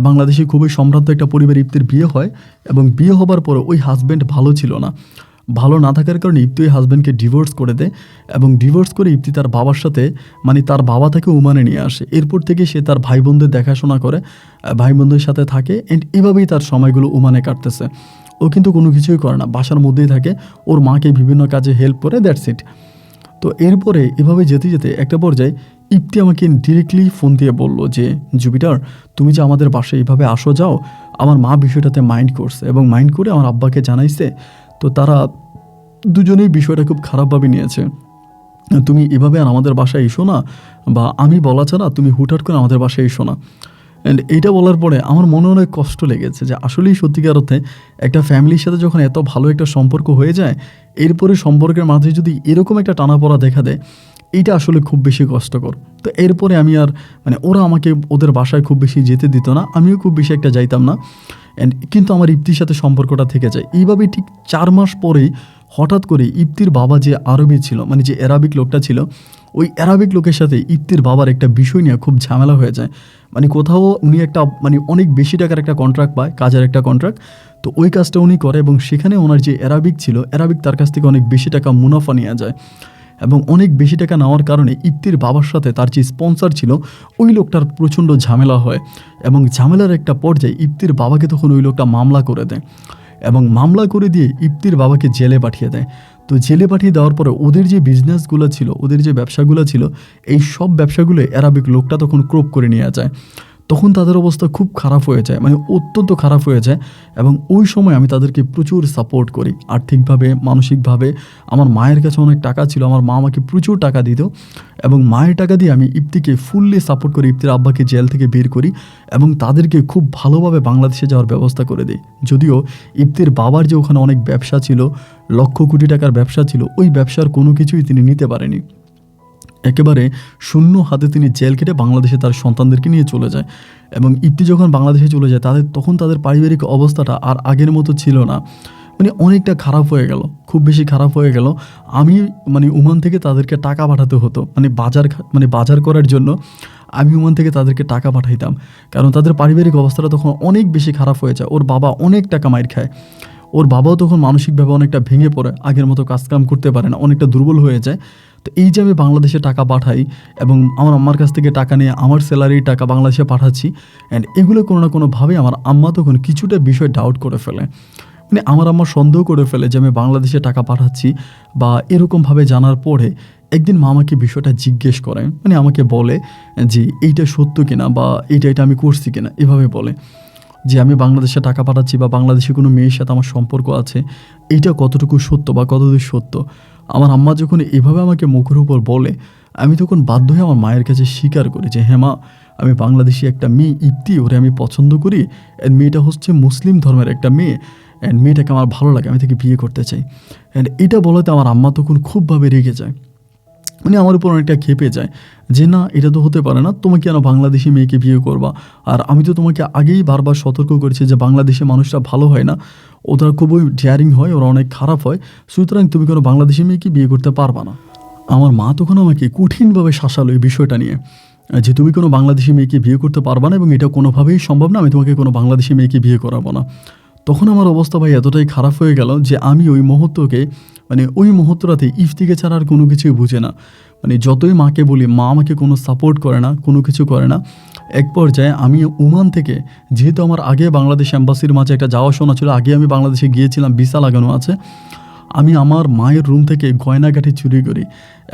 বাংলাদেশে খুবই সম্ভ্রান্ত একটা পরিবার ইপ্তির বিয়ে হয়, এবং বিয়ে হবার পরে ওই হাজব্যান্ড ভালো না থাকার কারণে ইপ্তি ওই হাজব্যান্ডকে ডিভোর্স করে দেয়, এবং ডিভোর্স করে ইপ্তি তার বাবার সাথে তার বাবা তাকে ওমানে নিয়ে আসে। এরপর থেকে সে তার ভাই বোনদের দেখাশোনা করে, ভাই বোনদের সাথে থাকে, অ্যান্ড এভাবেই তার সময়গুলো ওমানে কাটতেছে। ও কিন্তু কোনো কিছুই করে না, বাসার মধ্যেই থাকে, ওর মাকে বিভিন্ন কাজে হেল্প করে, দ্যাটস ইট। তো এরপরে এভাবে যেতে যেতে একটা পর্যায়ে ইপ্তি আমাকে ডিরেক্টলি ফোন দিয়ে বলল যে জুপিটার, তুমি যে আমাদের বাসায় এইভাবে আসো যাও, আমার মা বিষয়টাতে মাইন্ড করছে, এবং মাইন্ড করে আমার আব্বাকে জানাইছে। তো তারা দুজনেই বিষয়টা খুব খারাপভাবে নিয়েছে। তুমি এভাবে আর আমাদের বাসায় এসো না, বা আমি বলা ছাড়া তুমি হুটহাট করে আমাদের বাসায় এসো না। অ্যান্ড এইটা বলার পরে আমার মনে অনেক কষ্ট লেগেছে যে আসলেই সত্যিকার অর্থে একটা ফ্যামিলির সাথে যখন এত ভালো একটা সম্পর্ক হয়ে যায়, এরপরে সম্পর্কের মাঝে যদি এরকম একটা টানাপড়া দেখা দেয়, এইটা আসলে খুব বেশি কষ্টকর। তো এরপরে আমি আর ওরা আমাকে ওদের বাসায় খুব বেশি যেতে দিত না, আমিও খুব বেশি একটা যাইতাম না। কিন্তু আমার ইপ্তির সাথে সম্পর্কটা থেকে যায়। এইভাবেই ঠিক 4 মাস পরেই হঠাৎ করে ইপ্তির বাবা যে আরবি ছিল, যে অ্যারাবিক লোকটা ছিল, ওই অ্যারাবিক লোকের সাথে ইপ্তির বাবার একটা বিষয় নিয়ে খুব ঝামেলা হয়ে যায়। কোথাও উনি একটা অনেক বেশি টাকার একটা কন্ট্রাক্ট পায়, কাজের একটা কন্ট্রাক্ট। তো ওই কাজটা উনি করে, এবং সেখানে ওনার যে অ্যারাবিক ছিল, অ্যারাবিক তার কাছ থেকে অনেক বেশি টাকা মুনাফা নিয়ে যায়, এবং অনেক বেশি টাকা নেওয়ার কারণে ইপ্তির বাবার সাথে তার যে স্পন্সর ছিল ওই লোকটার প্রচণ্ড ঝামেলা হয়, এবং ঝামেলার একটা পর্যায়ে ইপ্তির বাবাকে তখন ওই লোকটা মামলা করে দেয়। এবং মামলা করে দিয়ে ইপ্তির বাবাকে জেলে পাঠিয়ে দেয়। তো জেলে পাঠিয়ে দেওয়ার পরে ওদের যে বিজনেসগুলো ছিল, ওদের যে ব্যবসাগুলো ছিল, এই সব ব্যবসাগুলো অ্যারাবিক লোকটা তখন ক্রোপ করে নিয়ে যায়। তখন তাদের অবস্থা খুব খারাপ হয়ে যায়, মানে অত্যন্ত খারাপ হয়ে যায়। এবং ওই সময় আমি তাদেরকে প্রচুর সাপোর্ট করি, আর্থিকভাবে, মানসিকভাবে। আমার মায়ের কাছে অনেক টাকা ছিল, আমার মা আমাকে প্রচুর টাকা দিত, এবং মায়ের টাকা দিয়ে আমি ইপ্তিকে ফুললি সাপোর্ট করি, ইপ্তির আব্বাকে জেল থেকে বের করি এবং তাদেরকে খুব ভালোভাবে বাংলাদেশে যাওয়ার ব্যবস্থা করে দিই। যদিও ইপ্তির বাবার যে ওখানে অনেক ব্যবসা ছিল, লক্ষ কোটি টাকার ব্যবসা ছিল, ওই ব্যবসার কোনো কিছুই তিনি নিতে পারেনি। একেবারে শূন্য হাতে তিনি জেল কেটে বাংলাদেশে তার সন্তানদেরকে নিয়ে চলে যায়। এবং ইপ্তি যখন বাংলাদেশে চলে যায় তখন তাদের পারিবারিক অবস্থাটা আর আগের মতো ছিল না, মানে অনেকটা খারাপ হয়ে গেল, খুব বেশি খারাপ হয়ে গেল। আমি ওমান থেকে তাদেরকে টাকা পাঠাতে হতো, বাজার করার জন্য আমি ওমান থেকে তাদেরকে টাকা পাঠাইতাম, কারণ তাদের পারিবারিক অবস্থাটা তখন অনেক বেশি খারাপ হয়ে যায়। ওর বাবা অনেক টাকা মাইর খায়, ওর বাবাও তখন মানসিকভাবে অনেকটা ভেঙে পড়ে, আগের মতো কাজকাম করতে পারে না, অনেকটা দুর্বল হয়ে যায়। তো এই যে আমি বাংলাদেশে টাকা পাঠাই এবং আমার আম্মার কাছ থেকে টাকা নিয়ে আমার স্যালারির টাকা বাংলাদেশে পাঠাচ্ছি, অ্যান্ড এগুলো কোনো না কোনোভাবে আমার আম্মা তখন কিছুটা বিষয় ডাউট করে ফেলে, আমার আম্মা সন্দেহ করে ফেলে যে আমি বাংলাদেশে টাকা পাঠাচ্ছি বা এরকমভাবে জানার পরে একদিন মা আমাকে বিষয়টা জিজ্ঞেস করে, আমাকে বলে যে এইটা সত্য কিনা বা এটা আমি করছি কিনা, এভাবে বলে যে আমি বাংলাদেশে টাকা পাঠাচ্ছি বা বাংলাদেশে কোনো মেয়ের সাথে আমার সম্পর্ক আছে, এইটা কতটুকু সত্য বা কতদূর সত্য। আমার আম্মা যখন এভাবে আমাকে মুখের উপর বলে, আমি তখন বাধ্য হয়ে আমার মায়ের কাছে স্বীকার করি যে হ্যাঁ মা, আমি বাংলাদেশি একটা মেয়ে ইপ্তি, ওরে আমি পছন্দ করি, অ্যান্ড মেয়েটা হচ্ছে মুসলিম ধর্মের একটা মেয়ে, অ্যান্ড মেয়েটাকে আমার ভালো লাগে, আমি তাকে বিয়ে করতে চাই। অ্যান্ড এটা বলাতে আমার আম্মা তখন খুবভাবে রেগে যায়, আমার উপর অনেকটা খেপে যায় যে না, এটা তো হতে পারে না, তোমাকে কেন বাংলাদেশি মেয়েকে বিয়ে করবা? আর আমি তো তোমাকে আগেই বারবার সতর্ক করেছি যে বাংলাদেশি মানুষরা ভালো হয় না, ওরা খুবই ডেয়ারিং হয়, ওরা অনেক খারাপ হয়, সুতরাং তুমি কোনো বাংলাদেশি মেয়েকে বিয়ে করতে পারবা না। আমার মা তখন আমাকে কঠিনভাবে শাসালো এই বিষয়টা নিয়ে, যে তুমি কোনো বাংলাদেশি মেয়েকে বিয়ে করতে পারবা না এবং এটা কোনোভাবেই সম্ভব না, আমি তোমাকে কোনো বাংলাদেশি মেয়েকে বিয়ে করাবো না। তখন আমার অবস্থা ভাই এতটাই খারাপ হয়ে গেল যে আমি ওই মুহূর্তটাতে ইফতিকে ছাড়া আর কোনো কিছুই বুঝে না। যতই মাকে বলি, মা আমাকে কোনো সাপোর্ট করে না, কোনো কিছু করে না। এক পর্যায়ে আমি ওমান থেকে, যেহেতু আমার আগে বাংলাদেশ অ্যাম্বাসির মাঝে একটা যাওয়া শোনা ছিল, আগে আমি বাংলাদেশে গিয়েছিলাম, ভিসা লাগানো আছে, আমি আমার মায়ের রুম থেকে গয়নাগাটি চুরি করি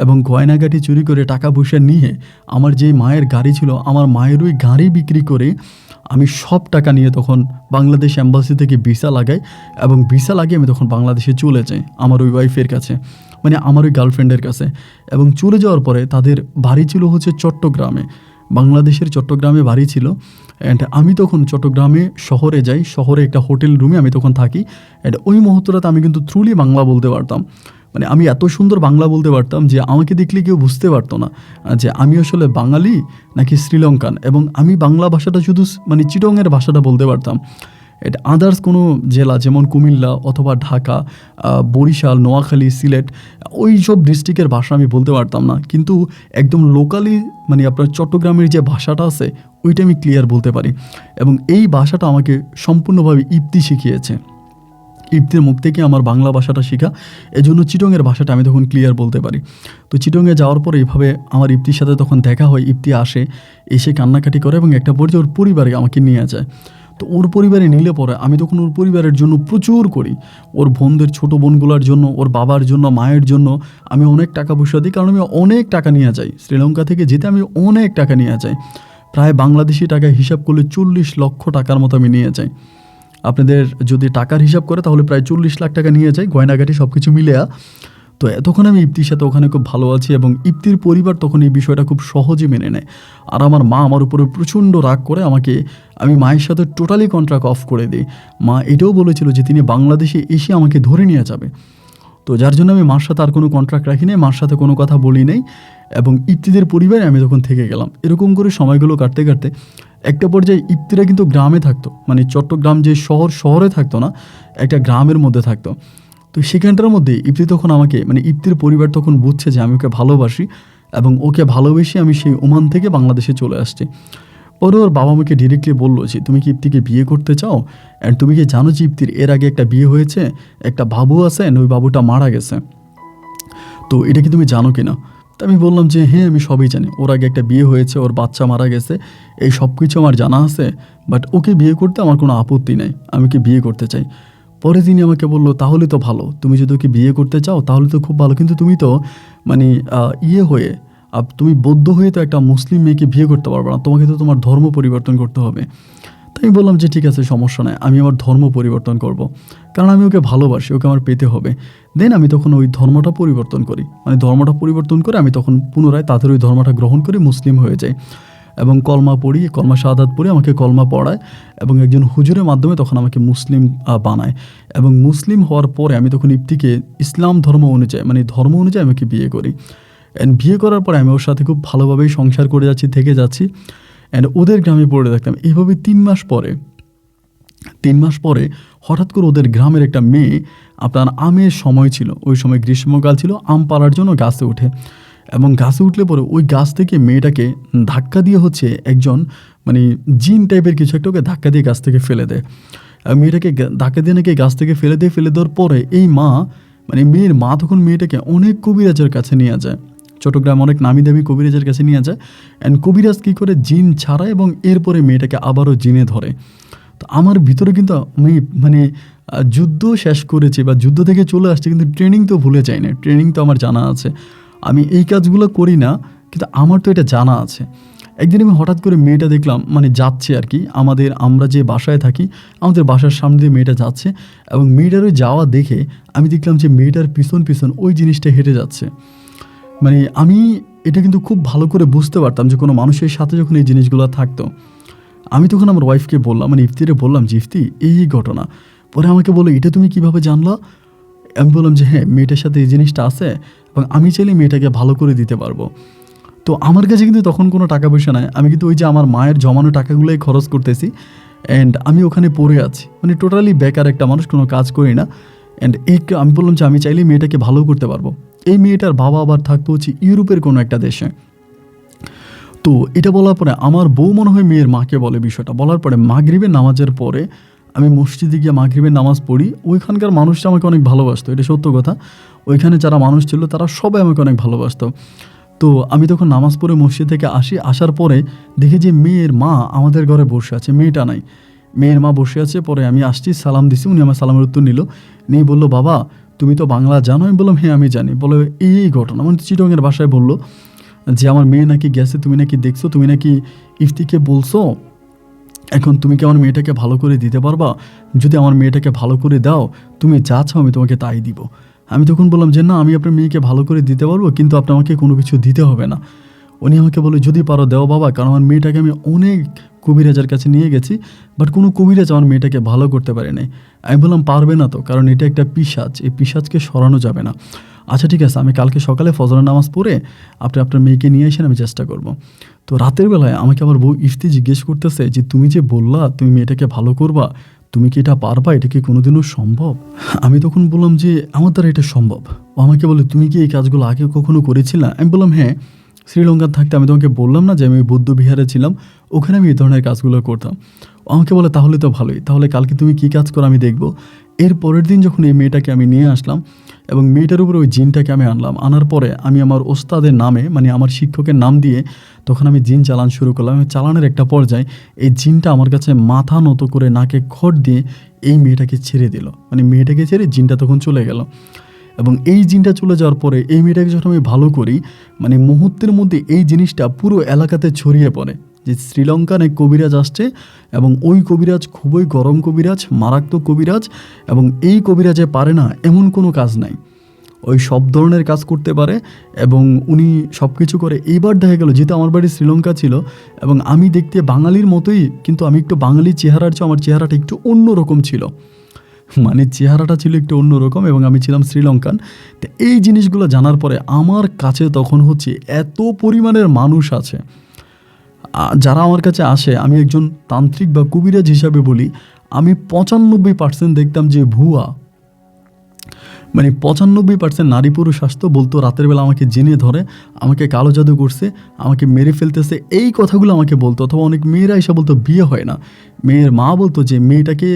এবং গয়নাগাটি চুরি করে টাকা পয়সা নিয়ে আমার যে মায়ের গাড়ি ছিল, আমার মায়ের ওই গাড়ি বিক্রি করে আমি সব টাকা নিয়ে তখন বাংলাদেশ অ্যাম্বাসি থেকে ভিসা লাগাই এবং ভিসা লাগিয়ে আমি তখন বাংলাদেশে চলে যাই আমার ওই ওয়াইফের কাছে, আমার ওই গার্লফ্রেন্ডের কাছে। এবং চলে যাওয়ার পরে তাদের বাড়ি ছিল হচ্ছে চট্টগ্রামে, বাংলাদেশের চট্টগ্রামে বাড়ি ছিল। অ্যান্ড আমি তখন চট্টগ্রামে শহরে যাই, শহরে একটা হোটেল রুমে আমি তখন থাকি। অ্যান্ড ওই মুহূর্তটাতে আমি কিন্তু থ্রুলি বাংলা বলতে পারতাম, আমি এত সুন্দর বাংলা বলতে পারতাম যে আমাকে দেখলে কেউ বুঝতে পারতো না যে আমি আসলে বাঙালি নাকি শ্রীলঙ্কান। এবং আমি বাংলা ভাষাটা শুধু চিটংয়ের ভাষাটা বলতে পারতাম, এটা আদার্স কোনো জেলা যেমন কুমিল্লা অথবা ঢাকা, বরিশাল, নোয়াখালী, সিলেট, ওই সব ডিস্ট্রিক্টের ভাষা আমি বলতে পারতাম না। কিন্তু একদম লোকালি আপনার চট্টগ্রামের যে ভাষাটা আছে ওইটা আমি ক্লিয়ার বলতে পারি। এবং এই ভাষাটা আমাকে সম্পূর্ণভাবে ইপ্তি শিখিয়েছে, ইপ্তির মুখ থেকে আমার বাংলা ভাষাটা শেখা, এজন্য চিটংয়ের ভাষাটা আমি তখন ক্লিয়ার বলতে পারি। তো চিটংয়ে যাওয়ার পরে এইভাবে আমার ইপ্তির সাথে তখন দেখা হয়, ইপ্তি আসে, এসে কান্নাকাটি করে এবং একটা পর্যায়ে ওর পরিবারে আমাকে নিয়ে যায়। তো ওর পরিবারে নিলে পরে আমি তখন ওর পরিবারের জন্য প্রচুর করি, ওর বোনদের, ছোটো বোনগুলোর জন্য, ওর বাবার জন্য, মায়ের জন্য আমি অনেক টাকা পয়সা দিই, কারণ আমি অনেক টাকা নিয়ে যাই শ্রীলঙ্কা থেকে যেতে, আমি অনেক টাকা নিয়ে যাই, প্রায় বাংলাদেশি টাকায় হিসাব করলে 40 লক্ষ টাকার মতো আমি নিয়ে যাই। আপনাদের যদি টাকার হিসাব করে তাহলে প্রায় 40 লাখ টাকা নিয়ে যাই, গয়নাগাটি সব কিছু মিলে। তো তখন আমি ইপ্তির সাথে ওখানে খুব ভালো আছি এবং ইপ্তির পরিবার তখন এই বিষয়টা খুব সহজে মেনে নেয়। আর আমার মা আমার উপরে প্রচণ্ড রাগ করে আমি মায়ের সাথে টোটালি কন্ট্রাক্ট অফ করে দিই। মা এটাও বলেছিল যে তিনি বাংলাদেশে এসে আমাকে ধরে নিয়ে যাবে, তো যার জন্য আমি মার সাথে আর কোনো কন্ট্রাক্ট রাখি নাই, মার সাথে কোনো কথা বলি নাই এবং ইপ্তিদের পরিবারে আমি তখন থেকে গেলাম। এরকম করে সময়গুলো কাটতে কাটতে একটা পর্যায়ে ইপ্তিরা কিন্তু গ্রামে থাকতো, চট্টগ্রাম যে শহরে থাকতো না, একটা গ্রামের মধ্যে থাকতো। তো সেখানটার মধ্যে ইপ্তি তখন আমাকে ইপ্তির পরিবার তখন বুঝছে যে আমি ওকে ভালোবাসি এবং ওকে ভালোবেসে আমি সেই ওমান থেকে বাংলাদেশে চলে আসছি। পরে ওর বাবা আমাকে ডিরেক্টলি বললো যে তুমি কি ইপ্তিকে বিয়ে করতে চাও, অ্যান্ড তুমি কি জানো যে ইপ্তির এর আগে একটা বিয়ে হয়েছে, একটা বাবু আছে, ওই বাবুটা মারা গেছে, তো এটা কি তুমি জানো কিনা? তো আমি বললাম যে হ্যাঁ আমি সবই জানি, ওর আগে একটা বিয়ে হয়েছে, ওর বাচ্চা মারা গেছে, এই সব কিছু আমার জানা আছে, বাট ওকে বিয়ে করতে আমার কোনো আপত্তি নেই, আমি কি বিয়ে করতে চাই। পরে তিনি আমাকে বলল, তাহলে তো ভালো, তুমি যদি ওকে বিয়ে করতে চাও তাহলে তো খুব ভালো, কিন্তু তুমি তো মানে ইয়ে হয়ে তুমি বৌদ্ধ হয়ে তো একটা মুসলিম মেয়েকে বিয়ে করতে পারবে না, তোমাকে তো তোমার ধর্ম পরিবর্তন করতে হবে। তাই আমি বললাম যে ঠিক আছে, সমস্যা নাই, আমি আমার ধর্ম পরিবর্তন করব, কারণ আমি ওকে ভালোবাসি, ওকে আমার পেতে হবে। দেন আমি তখন ওই ধর্মটা পরিবর্তন করি, মানে ধর্মটা পরিবর্তন করে আমি তখন পুনরায় তাদের ওই ধর্মটা গ্রহণ করে মুসলিম হয়ে যাই এবং কলমা পড়ি, কলমা শাহাদাত পড়ি, আমাকে কলমা পড়ায় এবং একজন হুজুরের মাধ্যমে তখন আমাকে মুসলিম বানায়। এবং মুসলিম হওয়ার পরে আমি তখন ইফতিকে ইসলাম ধর্ম অনুযায়ী, মানে ধর্ম অনুযায়ী আমাকে বিয়ে করি। অ্যান্ড বিয়ে করার পরে আমি ওর সাথে খুব ভালোভাবেই সংসার করে যাচ্ছি, থেকে যাচ্ছি। অ্যান্ড ওদের গ্রামে পড়ে থাকতাম এইভাবে 3 মাস পরে হঠাৎ করে ওদের গ্রামের একটা মেয়ে, আপনার আমের সময় ছিল, ওই সময় গ্রীষ্মকাল ছিল, আম পাড়ার জন্য গাছে ওঠে এবং গাছে উঠলে পরে ওই গাছ থেকে মেয়েটাকে ধাক্কা দিয়ে হচ্ছে একজন মানে জিন টাইপের কিছু একটা ওকে ধাক্কা দিয়ে গাছ থেকে ফেলে দেয়। আর মেয়েটাকে ধাক্কা দিয়ে নাকি গাছ থেকে ফেলে দেওয়ার পরে এই মা, মানে মেয়ের মা তখন মেয়েটাকে অনেক কবিরাজের কাছে নিয়ে যায়, চট্টগ্রাম অনেক নামি দামি কবিরাজের কাছে নিয়ে যায়। অ্যান্ড কবিরাজ কী করে জিন ছাড়ায় এবং এরপরে মেয়েটাকে আবারও জিনে ধরে। তো আমার ভিতরে কিন্তু আমি মানে যুদ্ধ শেষ করেছি বা যুদ্ধ থেকে চলে আসছি, কিন্তু ট্রেনিং তো ভুলে যাই না, ট্রেনিং তো আমার জানা আছে, আমি এই কাজগুলো করি না, কিন্তু আমার তো এটা জানা আছে। একদিন আমি হঠাৎ করে মেয়েটা দেখলাম, মানে যাচ্ছে আর কি, আমরা যে বাসায় থাকি আমাদের বাসার সামনে দিয়ে মেয়েটা যাচ্ছে এবং মেয়েটার ওই যাওয়া দেখে আমি দেখলাম যে মেয়েটার পিছন পিছন ওই জিনিসটা হেঁটে যাচ্ছে। মানে আমি এটা কিন্তু খুব ভালো করে বুঝতে পারতাম যে কোনো মানুষের সাথে যখন এই জিনিসগুলো থাকতো। আমি তখন আমার ওয়াইফকে বললাম, মানে ইফতিরে বললাম যে ইফতি এই ঘটনা। পরে আমাকে বললো, এটা তুমি কিভাবে জানলা? আমি বললাম যে হ্যাঁ, মেয়েটার সাথে এই জিনিসটা আছে এবং আমি চাইলে মেয়েটাকে ভালো করে দিতে পারবো। তো আমার কাছে কিন্তু তখন কোনো টাকা পয়সা নাই, আমি কিন্তু ওই যে আমার মায়ের জমানো টাকাগুলোই খরচ করতেছি। অ্যান্ড আমি ওখানে পড়ে আছি, মানে টোটালি বেকার একটা মানুষ, কোনো কাজ করি না। অ্যান্ড আমি বললাম যে আমি চাইলে মেয়েটাকে ভালো করতে পারবো। এই মেয়েটার বাবা আবার থাকতো হচ্ছে ইউরোপের কোনো একটা দেশে। তো এটা বলার পরে আমার বউ মনে হয় মেয়ের মাকে বলে বিষয়টা, বলার পরে মাগরিবের নামাজের পরে আমি মসজিদে গিয়ে মাগরিবের নামাজ পড়ি। ওইখানকার মানুষটা আমাকে অনেক ভালোবাসতো, এটা সত্য কথা। ওইখানে যারা মানুষ ছিল তারা সবাই আমাকে অনেক ভালোবাসতো। তো আমি তখন নামাজ পড়ে মসজিদ থেকে আসার পরে দেখি যে মেয়ের মা আমাদের ঘরে বসে আছে, মেয়েটা নাই, মেয়ের মা বসে আছে। পরে আমি আসছি, সালাম দিছি, উনি আমার সালামের উত্তর নিল, নিয়ে বললো, বাবা তুমি তো বাংলা জানো? আমি বললাম হ্যাঁ আমি জানি। বলে এই ঘটনা, মানে চিটংয়ের ভাষায় বললো যে আমার মেয়ে নাকি গেছে, তুমি নাকি দেখছো, তুমি নাকি ইফতিকে বলছো, এখন তুমি কি আমার মেয়েটাকে ভালো করে দিতে পারবা? যদি আমার মেয়েটাকে ভালো করে দাও, তুমি যা চাও আমি তোমাকে তাই দিব। আমি তখন বললাম যে না, আমি আপনার মেয়েকে ভালো করে দিতে পারবো, কিন্তু আপনি আমাকে কোনো কিছু দিতে হবে না। উনি আমাকে বলে, যদি পারো দেও বাবা, কারণ আমার মেয়েটাকে আমি অনেক কবিরাজের কাছে নিয়ে গেছি, বাট কোনো কবিরাজ আমার মেয়েটাকে ভালো করতে পারে নাই। আমি বললাম পারবে না তো, কারণ এটা একটা পিশাচ, এই পিশাচকে সরানো যাবে না। আচ্ছা ঠিক আছে, আমি কালকে সকালে ফজরের নামাজ পড়ে আপনি আপনার মেয়েকে নিয়ে আসেন, আমি চেষ্টা করব। তো রাতের বেলায় আমাকে আমার বউ ইফতি জিজ্ঞেস করতেছে যে তুমি যে বললা তুমি মেয়েটাকে ভালো করবা, তুমি কি এটা পারবা? এটা কি কোনোদিনও সম্ভব? আমি তখন বললাম যে আমার দ্বারা এটা সম্ভব। ও আমাকে বলে, তুমি কি এই কাজগুলো আগে কখনো করেছিলে? আমি বললাম হ্যাঁ, শ্রীলঙ্কার থাকতে আমি তোমাকে বললাম না যে আমি বৌদ্ধ বিহারে ছিলাম, ওখানে আমি এই ধরনের কাজগুলো করতাম। ও আমাকে বলে, তাহলে তো ভালোই, তাহলে কালকে তুমি কী কাজ করো আমি দেখব। এর পরের দিন যখন এই মেয়েটাকে আমি নিয়ে আসলাম এবং মেয়েটার উপরে ওই জিনটাকে আমি আনার পরে আমি আমার ওস্তাদের নামে, মানে আমার শিক্ষকের নাম দিয়ে তখন আমি জিন চালান শুরু করলাম। আমি চালানের একটা পর্যায়ে এই জিনটা আমার কাছে মাথা নত করে নাকে খড় দিয়ে এই মেয়েটাকে ছেড়ে দিল, মানে মেয়েটাকে ছেড়ে জিনটা তখন চলে গেল। এবং এই জিনটা চলে যাওয়ার পরে এই মেয়েটাকে যখন আমি ভালো করি, মানে মুহূর্তের মধ্যে এই জিনিসটা পুরো এলাকাতে ছড়িয়ে পড়ে যে শ্রীলঙ্কার এক কবিরাজ আসছে এবং ওই কবিরাজ খুবই গরম কবিরাজ, মারাত্মক কবিরাজ, এবং এই কবিরাজে পারে না এমন কোনো কাজ নাই, ওই সব ধরনের কাজ করতে পারে এবং উনি সব কিছু করে। এইবার দেখা গেল, যেহেতু আমার বাড়ি শ্রীলঙ্কা ছিল এবং আমি দেখতে বাঙালির মতোই, কিন্তু আমি একটু বাঙালি চেহারার চেয়ে আমার চেহারাটা একটু অন্যরকম ছিল, মানে চেহারাটা ছিল একটু অন্যরকম এবং আমি ছিলাম শ্রীলঙ্কান। তো এই জিনিসগুলো জানার পরে আমার কাছে তখন হচ্ছে এত পরিমাণের মানুষ আছে যারা আমার কাছে আসে। আমি একজন তান্ত্রিক বা কবিরাজ হিসাবে বলি, আমি 95% দেখতাম যে ভুয়া, মানে 95% নারী পুরুষ আসতো, বলতো রাতের বেলা আমাকে জেনে ধরে, আমাকে কালো জাদু করছে, আমাকে মেরে ফেলতেছে, এই কথাগুলো আমাকে বলতো। অথবা অনেক মেয়েরা এসে বলতো বিয়ে হয় না, মেয়ের মা বলতো যে মেয়েটাকে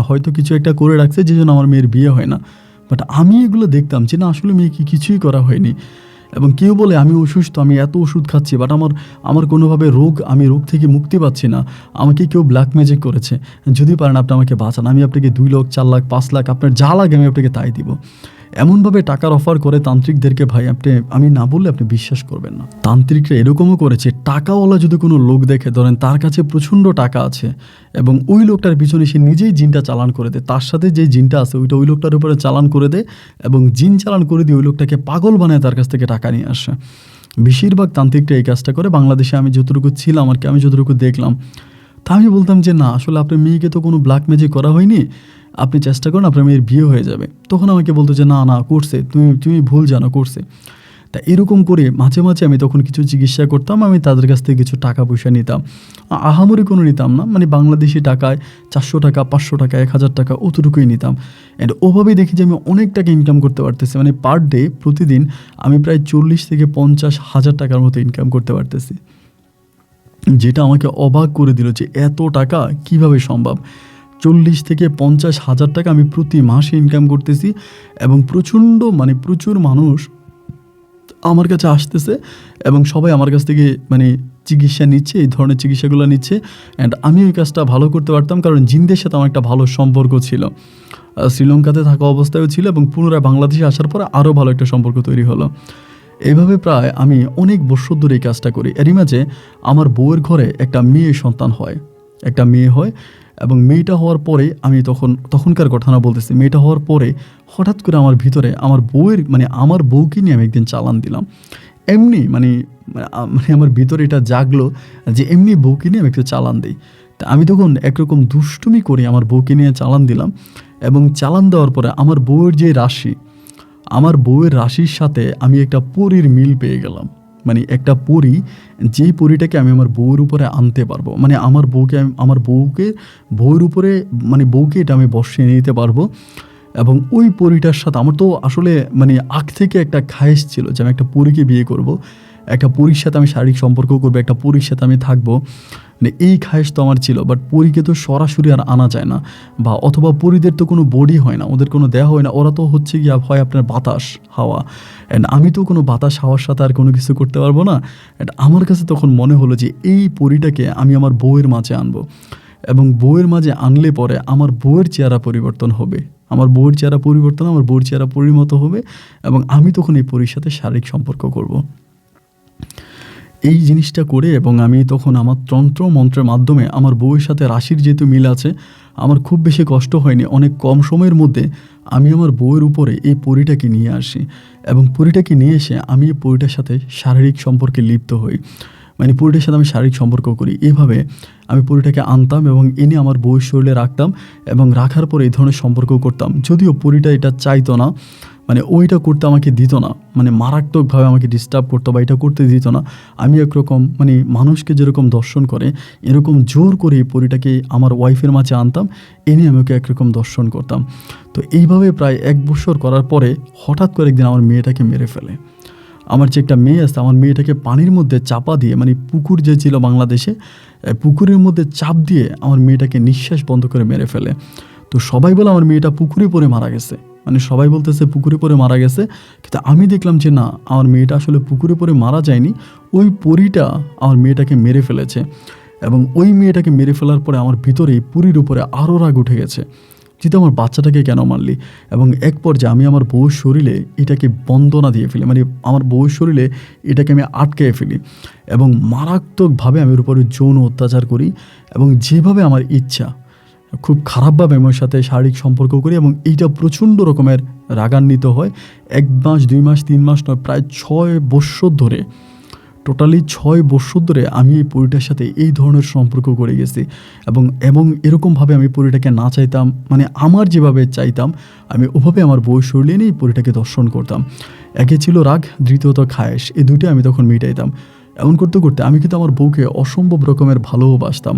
হয়তো কিছু একটা করে রাখছে যে জন্য আমার মেয়ের বিয়ে হয় না। বাট আমি এগুলো দেখতাম যে না, আসলে মেয়েকে কিছুই করা হয়নি। এবং কেউ বলে আমি অসুস্থ, আমি এত ওষুধ খাচ্ছি, বাট আমার কোনোভাবে আমি রোগ থেকে মুক্তি পাচ্ছি না, আমাকে কেউ ব্ল্যাক ম্যাজিক করেছে, যদি পারেন আপনি আমাকে বাঁচান, আমি আপনাকে 2 লাখ 4 লাখ 5 লাখ আপনার যা লাগে আমি আপনাকে তাই দিব। এমনভাবে টাকার অফার করে তান্ত্রিকদেরকে ভাই, আমি না বললে আপনি বিশ্বাস করবেন না। তান্ত্রিকরা এরকমও করেছে, টাকাওয়ালা যদি কোনো লোক দেখে, ধরেন তার কাছে প্রচণ্ড টাকা আছে এবং ওই লোকটার পিছনে সে নিজেই জিনটা চালান করে দেয়, তার সাথে যে জিনটা আছে ওইটা ওই লোকটার উপরে চালান করে দেয় এবং জিন চালান করে দিয়ে ওই লোকটাকে পাগল বানায় তার কাছ থেকে টাকা নিয়ে আসে। বেশিরভাগ তান্ত্রিকরা এই কাজটা করে। বাংলাদেশে আমি যতটুকু ছিলাম আর কি, আমি যতটুকু দেখলাম, তা আমি বলতাম যে না, আসলে আপনার মেয়েকে তো কোনো ব্ল্যাক ম্যাজিক করা হয়নি, আপনি চেষ্টা করুন, আপনার মেয়ের বিয়ে হয়ে যাবে। তখন আমাকে বলতো যে না না করছে, তুমি ভুল জানো, করছে। তা এরকম করে মাঝে মাঝে আমি তখন কিছু চিকিৎসা করতাম, আমি তাদের কাছ থেকে কিছু টাকা পয়সা নিতাম, আহামরি কোনো নিতাম না, মানে বাংলাদেশি টাকায় 400 টাকা 500 টাকা 1000 টাকা অতটুকুই নিতাম। অ্যান্ড ওভাবেই দেখি যে আমি অনেক টাকা ইনকাম করতে পারতেছি, মানে পার ডে প্রতিদিন আমি প্রায় 40 থেকে 50 হাজার টাকার মতো ইনকাম করতে পারতেছি, যেটা আমাকে অবাক করে দিল যে এত টাকা কিভাবে সম্ভব। 40 থেকে 50 হাজার টাকা আমি প্রতি মাসে ইনকাম করতেছি এবং প্রচুর মানুষ আমার কাছে আসতেছে এবং সবাই আমার কাছ থেকে চিকিৎসা নিচ্ছে, এই ধরনের চিকিৎসাগুলো নিচ্ছে। অ্যান্ড আমি ওই কাজটা ভালো করতে পারতাম, কারণ জিনদের সাথে আমার একটা ভালো সম্পর্ক ছিল, শ্রীলঙ্কাতে থাকা অবস্থায়ও ছিল এবং পুনরায় বাংলাদেশে আসার পরে আরও ভালো একটা সম্পর্ক তৈরি হলো। এইভাবে প্রায় আমি অনেক বছর ধরে এই কাজটা করি। এরই মাঝে আমার বউয়ের ঘরে একটা মেয়ে সন্তান হয়, এবং মেয়েটা হওয়ার পরে আমি তখনকার ঘটনা বলতেছি, মেয়েটা হওয়ার পরে হঠাৎ করে আমার ভিতরে আমার বউকে নিয়ে আমি একদিন চালান দিলাম। এমনি আমার ভিতরে এটা জাগলো যে এমনি বউকে নিয়ে আমি একটু চালান দিই। তা আমি তখন একরকম দুষ্টুমি করে আমার বউকে নিয়ে চালান দিলাম এবং চালান দেওয়ার পরে আমার বউয়ের রাশির সাথে আমি একটা পরীর মিল পেয়ে গেলাম। একটা পরী, যেই পরীটাকে আমি আমার বউয়ের উপরে আনতে পারবো, বউকে এটা আমি বসিয়ে নিতে পারবো। এবং ওই পরীটার সাথে আমার তো আসলে আগ থেকে একটা খায়েশ ছিল যে আমি একটা পরীকে বিয়ে করব, একটা পরীর সাথে আমি শারীরিক সম্পর্ক করবো, একটা পরীর সাথে আমি থাকবো, এই খায়েশ তো আমার ছিল। বাট পরীকে তো সরাসরি আর আনা যায় না, অথবা পরীদের তো কোনো বডি হয় না, ওদের কোনো দেহ হয় না, ওরা তো হচ্ছে গিয়া হয় আপনার বাতাস হাওয়া। অ্যান্ড আমি তো কোনো বাতাস হাওয়ার সাথে আর কোনো কিছু করতে পারবো না। অ্যান্ড আমার কাছে তখন মনে হলো যে এই পরীটাকে আমি আমার বউয়ের মাঝে আনবো, এবং বউয়ের মাঝে আনলে পরে আমার বউয়ের চেহারা পরিবর্তন হবে, আমার বউয়ের চেহারা পরীর মতো হবে, এবং আমি তখন এই পরীর সাথে শারীরিক সম্পর্ক করব। এই জিনিসটা করে এবং আমি তখন আমার তন্ত্র মন্ত্রের মাধ্যমে আমার বউয়ের সাথে রাশির যেহেতু মিল আছে, আমার খুব বেশি কষ্ট হয়নি। অনেক কম সময়ের মধ্যে আমি আমার বউয়ের উপরে এই পরীটাকে নিয়ে আসি, এবং পরীটাকে নিয়ে এসে আমি এই পরীটার সাথে শারীরিক সম্পর্কে লিপ্ত হই, পরীটার সাথে আমি শারীরিক সম্পর্ক করি। এভাবে আমি পরীটাকে আনতাম এবং এনে আমার বউয়ের শরীরে রাখতাম, এবং রাখার পরে এই ধরনের সম্পর্ক করতাম। যদিও পরীটা এটা চাইতো না, ওইটা করতে আমাকে দিত না, মারাত্মকভাবে আমাকে ডিস্টার্ব করতো বা এটা করতে দিত না। আমি একরকম মানুষকে যেরকম দর্শন করে এরকম জোর করে এই পরীটাকে আমার ওয়াইফের মাঝে আনতাম, এনে আমি ওকে একরকম দর্শন করতাম। তো এইভাবে প্রায় 1 বছর করার পরে হঠাৎ করে একদিন আমার মেয়েটাকে মেরে ফেলে। আমার যে একটা মেয়ে আছে, আমার মেয়েটাকে পানির মধ্যে চাপা দিয়ে, পুকুর যে ছিল বাংলাদেশে, পুকুরের মধ্যে চাপ দিয়ে আমার মেয়েটাকে নিঃশ্বাস বন্ধ করে মেরে ফেলে। তো সবাই বলে আমার মেয়েটা পুকুরে পড়ে মারা গেছে, সবাই বলতেছে পুকুরে পড়ে মারা গেছে, কিন্তু আমি দেখলাম যে না, আমার মেয়েটা আসলে পুকুরে পড়ে মারা যায়নি, ওই পরীটা আমার মেয়েটাকে মেরে ফেলেছে। এবং ওই মেয়েটাকে মেরে ফেলার পরে আমার ভিতরে পুরীর উপরে আরও রাগ উঠে গেছে, যেহেতু আমার বাচ্চাটাকে কেন মারলি। এবং এক পর্যায়ে আমি আমার বউর শরীরে এটাকে বন্দনা দিয়ে ফেলি, আমার বউর শরীরে এটাকে আমি আটকে ফেলি, এবং মারাত্মকভাবে আমি ওর উপরে যৌন অত্যাচার করি, এবং যেভাবে আমার ইচ্ছা খুব খারাপভাবে আমি ওর সাথে শারীরিক সম্পর্ক করি। এবং এইটা প্রচণ্ড রকমের রাগান্বিত হয়। 1 মাস 2 মাস 3 মাস নয়, প্রায় 6 বছর ধরে, টোটালি 6 বছর ধরে আমি এই পরীটার সাথে এই ধরনের সম্পর্ক করে গেছি। এবং এরকমভাবে আমি পরীটাকে না চাইতাম, আমার যেভাবে চাইতাম আমি ওভাবে আমার বউয়ের শরীরে নিয়ে এই পরীটাকে দর্শন করতাম। একে ছিল রাগ, দ্বিতীয়ত খায়েশ, এই দুইটাই আমি তখন মিটাইতাম। এমন করতে করতে আমি কিন্তু আমার বউকে অসম্ভব রকমের ভালোবাসতাম।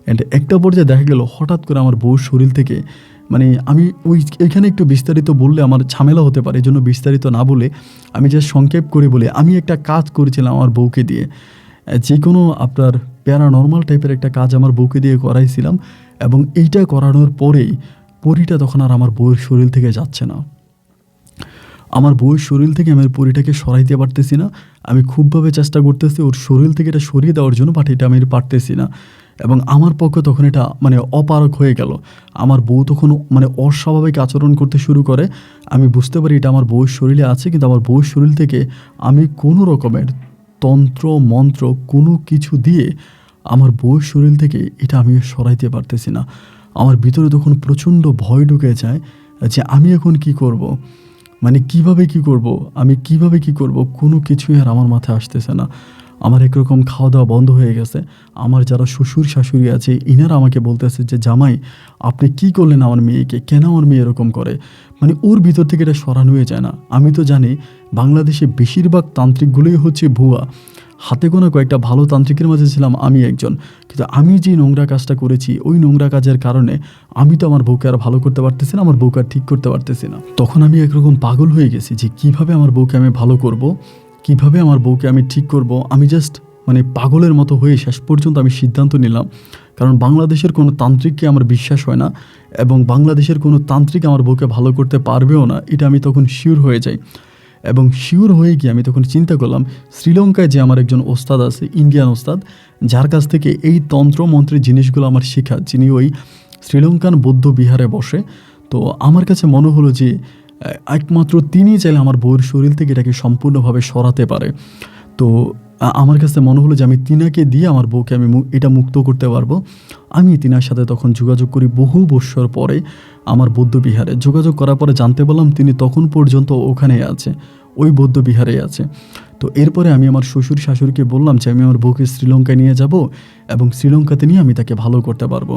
অ্যান্ড একটা পর্যায়ে দেখা গেল হঠাৎ করে আমার বউর শরীর থেকে, আমি এইখানে একটু বিস্তারিত বললে আমার ঝামেলা হতে পারে, এই জন্য বিস্তারিত না বলে আমি জাস্ট সংক্ষেপ করে বলি, আমি একটা কাজ করেছিলাম আমার বউকে দিয়ে, যে কোনো আপনার প্যারানর্মাল টাইপের একটা কাজ আমার বউকে দিয়ে করাইছিলাম, এবং এইটা করানোর পরেই পরীটা তখন আর আমার বউয়ের শরীর থেকে যাচ্ছে না। আমার বউয়ের শরীর থেকে আমি ওর পরিটাকে সরাইতে পারতেছি না। আমি খুবভাবে চেষ্টা করতেছি ওর শরীর থেকে এটা সরিয়ে দেওয়ার জন্য, বাট এটা আমি পারতেছি না। এবং আমার পক্ষে তখন এটা মানে অপারক হয়ে গেল। আমার বউ তখন মানে অস্বাভাবিক আচরণ করতে শুরু করে। আমি বুঝতে পারি এটা আমার বউয়ের শরীরে আছে, কিন্তু আমার বউয়ের শরীর থেকে আমি কোনো রকমের তন্ত্র মন্ত্র কোনো কিছু দিয়ে আমার বউয়ের শরীর থেকে এটা আমি সরাইতে পারতেছি না। আমার ভিতরে তখন প্রচণ্ড ভয় ঢুকে যায় যে আমি এখন কি করব, মানে কিভাবে কি করব, আমি কিভাবে কি করব, কোনো কিছুই আর আমার মাথায় আসতেছে না। আমার একরকম খাওয়া দাওয়া বন্ধ হয়ে গেছে। আমার যারা শ্বশুর শাশুড়ি আছে ইনারা আমাকে বলতেছে যে জামাই আপনি কি করলেন আমার মেয়েকে, কেন আমার মেয়ে এরকম করে, মানে ওর ভিতর থেকে এটা সরানো হয়ে যায় না। আমি তো জানি বাংলাদেশে বেশিরভাগ তান্ত্রিকগুলোই হচ্ছে ভুয়া। হাতে গোনা কয়েকটা ভালো তান্ত্রিকের মাঝে ছিলাম আমি একজন, কিন্তু আমি যে নোংরা কাজটা করেছি ওই নোংরা কাজের কারণে আমি তো আমার বউকে আর ভালো করতে পারতেছি না, আমার বউকে আর ঠিক করতে পারতেছি না। তখন আমি একরকম পাগল হয়ে গেছি যে কিভাবে আমার বউকে আমি ভালো করব, কিভাবে আমার বউকে আমি ঠিক করব। আমি জাস্ট মানে পাগলের মতো হয়ে শেষ পর্যন্ত আমি সিদ্ধান্ত নিলাম, কারণ বাংলাদেশের কোনো তান্ত্রিককে আমার বিশ্বাস হয় না এবং বাংলাদেশের কোনো তান্ত্রিক আমার বউকে ভালো করতে পারবেও না, এটা আমি তখন শিওর হয়ে যাই। এবং শিওর হয়ে গিয়ে আমি তখন চিন্তা করলাম শ্রীলঙ্কায় যে আমার একজন ওস্তাদ আছে, ইন্ডিয়ান ওস্তাদ, যার কাছ থেকে এই তন্ত্রমন্ত্রের জিনিসগুলো আমার শেখা, যিনি ওই শ্রীলঙ্কান বৌদ্ধ বিহারে বসে। তো আমার কাছে মনে হলো যে একমাত্র তিনিই চাইলে আমার বউয়ের শরীর থেকে এটাকে সম্পূর্ণভাবে সরাতে পারে। তো আমার কাছে মনে হলো যে আমি তিনাকে দিয়ে আমার বউকে আমি এটা মুক্ত করতে পারবো। আমি তিনার সাথে তখন যোগাযোগ করি বহু বৎসর পরে আমার বৌদ্ধ বিহারে। যোগাযোগ করার পরে জানতে পারলাম তিনি তখন পর্যন্ত ওখানেই আছে, ওই বৌদ্ধ বিহারেই আছে। তো এরপরে আমি আমার শ্বশুর শাশুড়িকে বললাম যে আমি আমার বউকে শ্রীলঙ্কায় নিয়ে যাব এবং শ্রীলঙ্কাতে নিয়ে আমি তাকে ভালো করতে পারবো।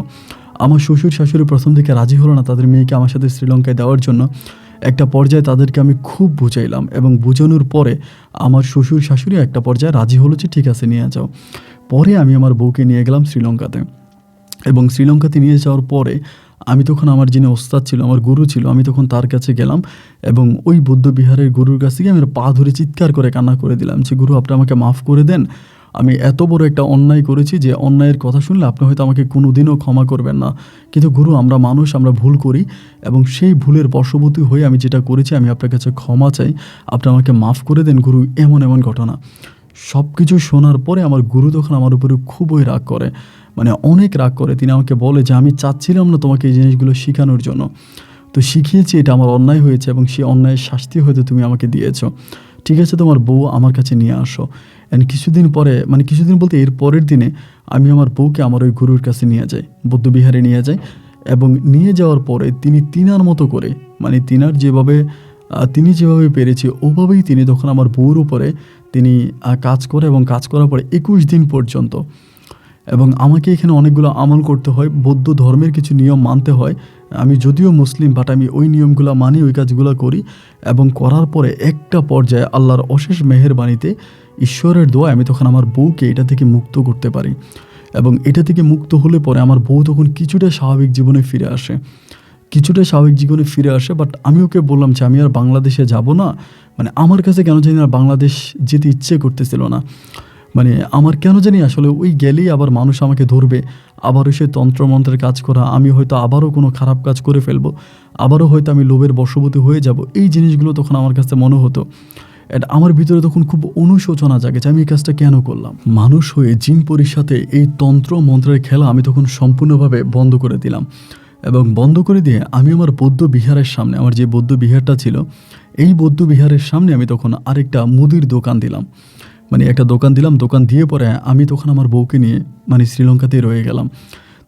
আমার শ্বশুর শাশুড়ি প্রথম থেকে রাজি হলো না তাদের মেয়েকে আমার সাথে শ্রীলঙ্কায় দেওয়ার জন্য। একটা পর্যায়ে তাদেরকে আমি খুব বুঝাইলাম এবং বুঝানোর পরে আমার শ্বশুর শাশুড়ি একটা পর্যায়ে রাজি হলো যে ঠিক আছে নিয়ে যাও। পরে আমি আমার বউকে নিয়ে গেলাম শ্রীলঙ্কাতে এবং শ্রীলঙ্কাতে নিয়ে যাওয়ার পরে আমি তখন আমার যিনি ওস্তাদ ছিল, আমার গুরু ছিল, আমি তখন তার কাছে গেলাম এবং ওই বৌদ্ধ বিহারের গুরুর কাছ থেকে আমি পা ধরে চিৎকার করে কান্না করে দিলাম যে গুরু আপনি আমাকে মাফ করে দেন, আমি এত বড় একটা অন্যায় করেছি যে অন্যায়ের কথা শুনলে আপনি হয়তো আমাকে কোনো দিনও ক্ষমা করবেন না, কিন্তু গুরু আমরা মানুষ, আমরা ভুল করি এবং সেই ভুলের বশবর্তী হয়ে আমি যেটা করেছি আমি আপনার কাছে ক্ষমা চাই, আপনি আমাকে মাফ করে দেন গুরু। এমন এমন ঘটনা সব কিছু শোনার পরে আমার গুরু তখন আমার উপরে খুবই রাগ করে, মানে অনেক রাগ করে। তিনি আমাকে বলে যে আমি চাচ্ছিলাম না তোমাকে এই জিনিসগুলো শেখানোর জন্য, তো শিখিয়েছি, এটা আমার অন্যায় হয়েছে এবং সেই অন্যায়ের শাস্তি হয়তো তুমি আমাকে দিয়েছো, ঠিক আছে তোমার বউ আমার কাছে নিয়ে আসো। অ্যান্ড কিছুদিন পরে, মানে কিছুদিন বলতে এর পরের দিনে আমি আমার বউকে আমার ওই গুরুর কাছে নিয়ে যাই, বৌদ্ধবিহারে নিয়ে যাই এবং নিয়ে যাওয়ার পরে তিনি তিনার মতো করে, মানে তিনি যেভাবে পেরেছে ওভাবেই তিনি তখন আমার বউর উপরে তিনি কাজ করে এবং কাজ করার পরে 21 দিন পর্যন্ত। এবং আমাকে এখানে অনেকগুলো আমল করতে হয়, বৌদ্ধ ধর্মের কিছু নিয়ম মানতে হয়। আমি যদিও মুসলিম, বাট আমি ওই নিয়মগুলো মানি, ওই কাজগুলো করি এবং করার পরে একটা পর্যায়ে আল্লাহর অশেষ মেহেরবানিতে, ঈশ্বরের দোয়ায় আমি তখন আমার বউকে এটা থেকে মুক্ত করতে পারি। এবং এটা থেকে মুক্ত হলে পরে আমার বউ তখন কিছুটা স্বাভাবিক জীবনে ফিরে আসে, বাট আমি ওকে বললাম যে আমি আর বাংলাদেশে যাব না, মানে আমার কাছে কেন জানি আর বাংলাদেশ যেতে ইচ্ছে করতেছিল না, মানে আমার কেন জানি আসলে ওই গেলেই আবার মানুষ আমাকে ধরবে, আবারও সে তন্ত্রমন্ত্রের কাজ করা, আমি হয়তো আবারও কোনো খারাপ কাজ করে ফেলবো, আবারও হয়তো আমি লোভের বশবর্তী হয়ে যাব, এই জিনিসগুলো তখন আমার কাছে মনে হতো। আমার ভিতরে তখন খুব অনুশোচনা জাগে যে আমি এই কাজটা কেন করলাম। মানুষ হয়ে জিন পরীর সাথে এই তন্ত্র মন্ত্রের খেলা আমি তখন সম্পূর্ণভাবে বন্ধ করে দিলাম এবং বন্ধ করে দিয়ে আমি আমার বৌদ্ধ বিহারের সামনে, আমার যে বৌদ্ধ বিহারটা ছিল এই বৌদ্ধ বিহারের সামনে আমি তখন আরেকটা মুদির দোকান দিলাম, মানে একটা দোকান দিলাম। দোকান দিয়ে পরে আমি তখন আমার বউকে নিয়ে মানে শ্রীলঙ্কাতেই রয়ে গেলাম।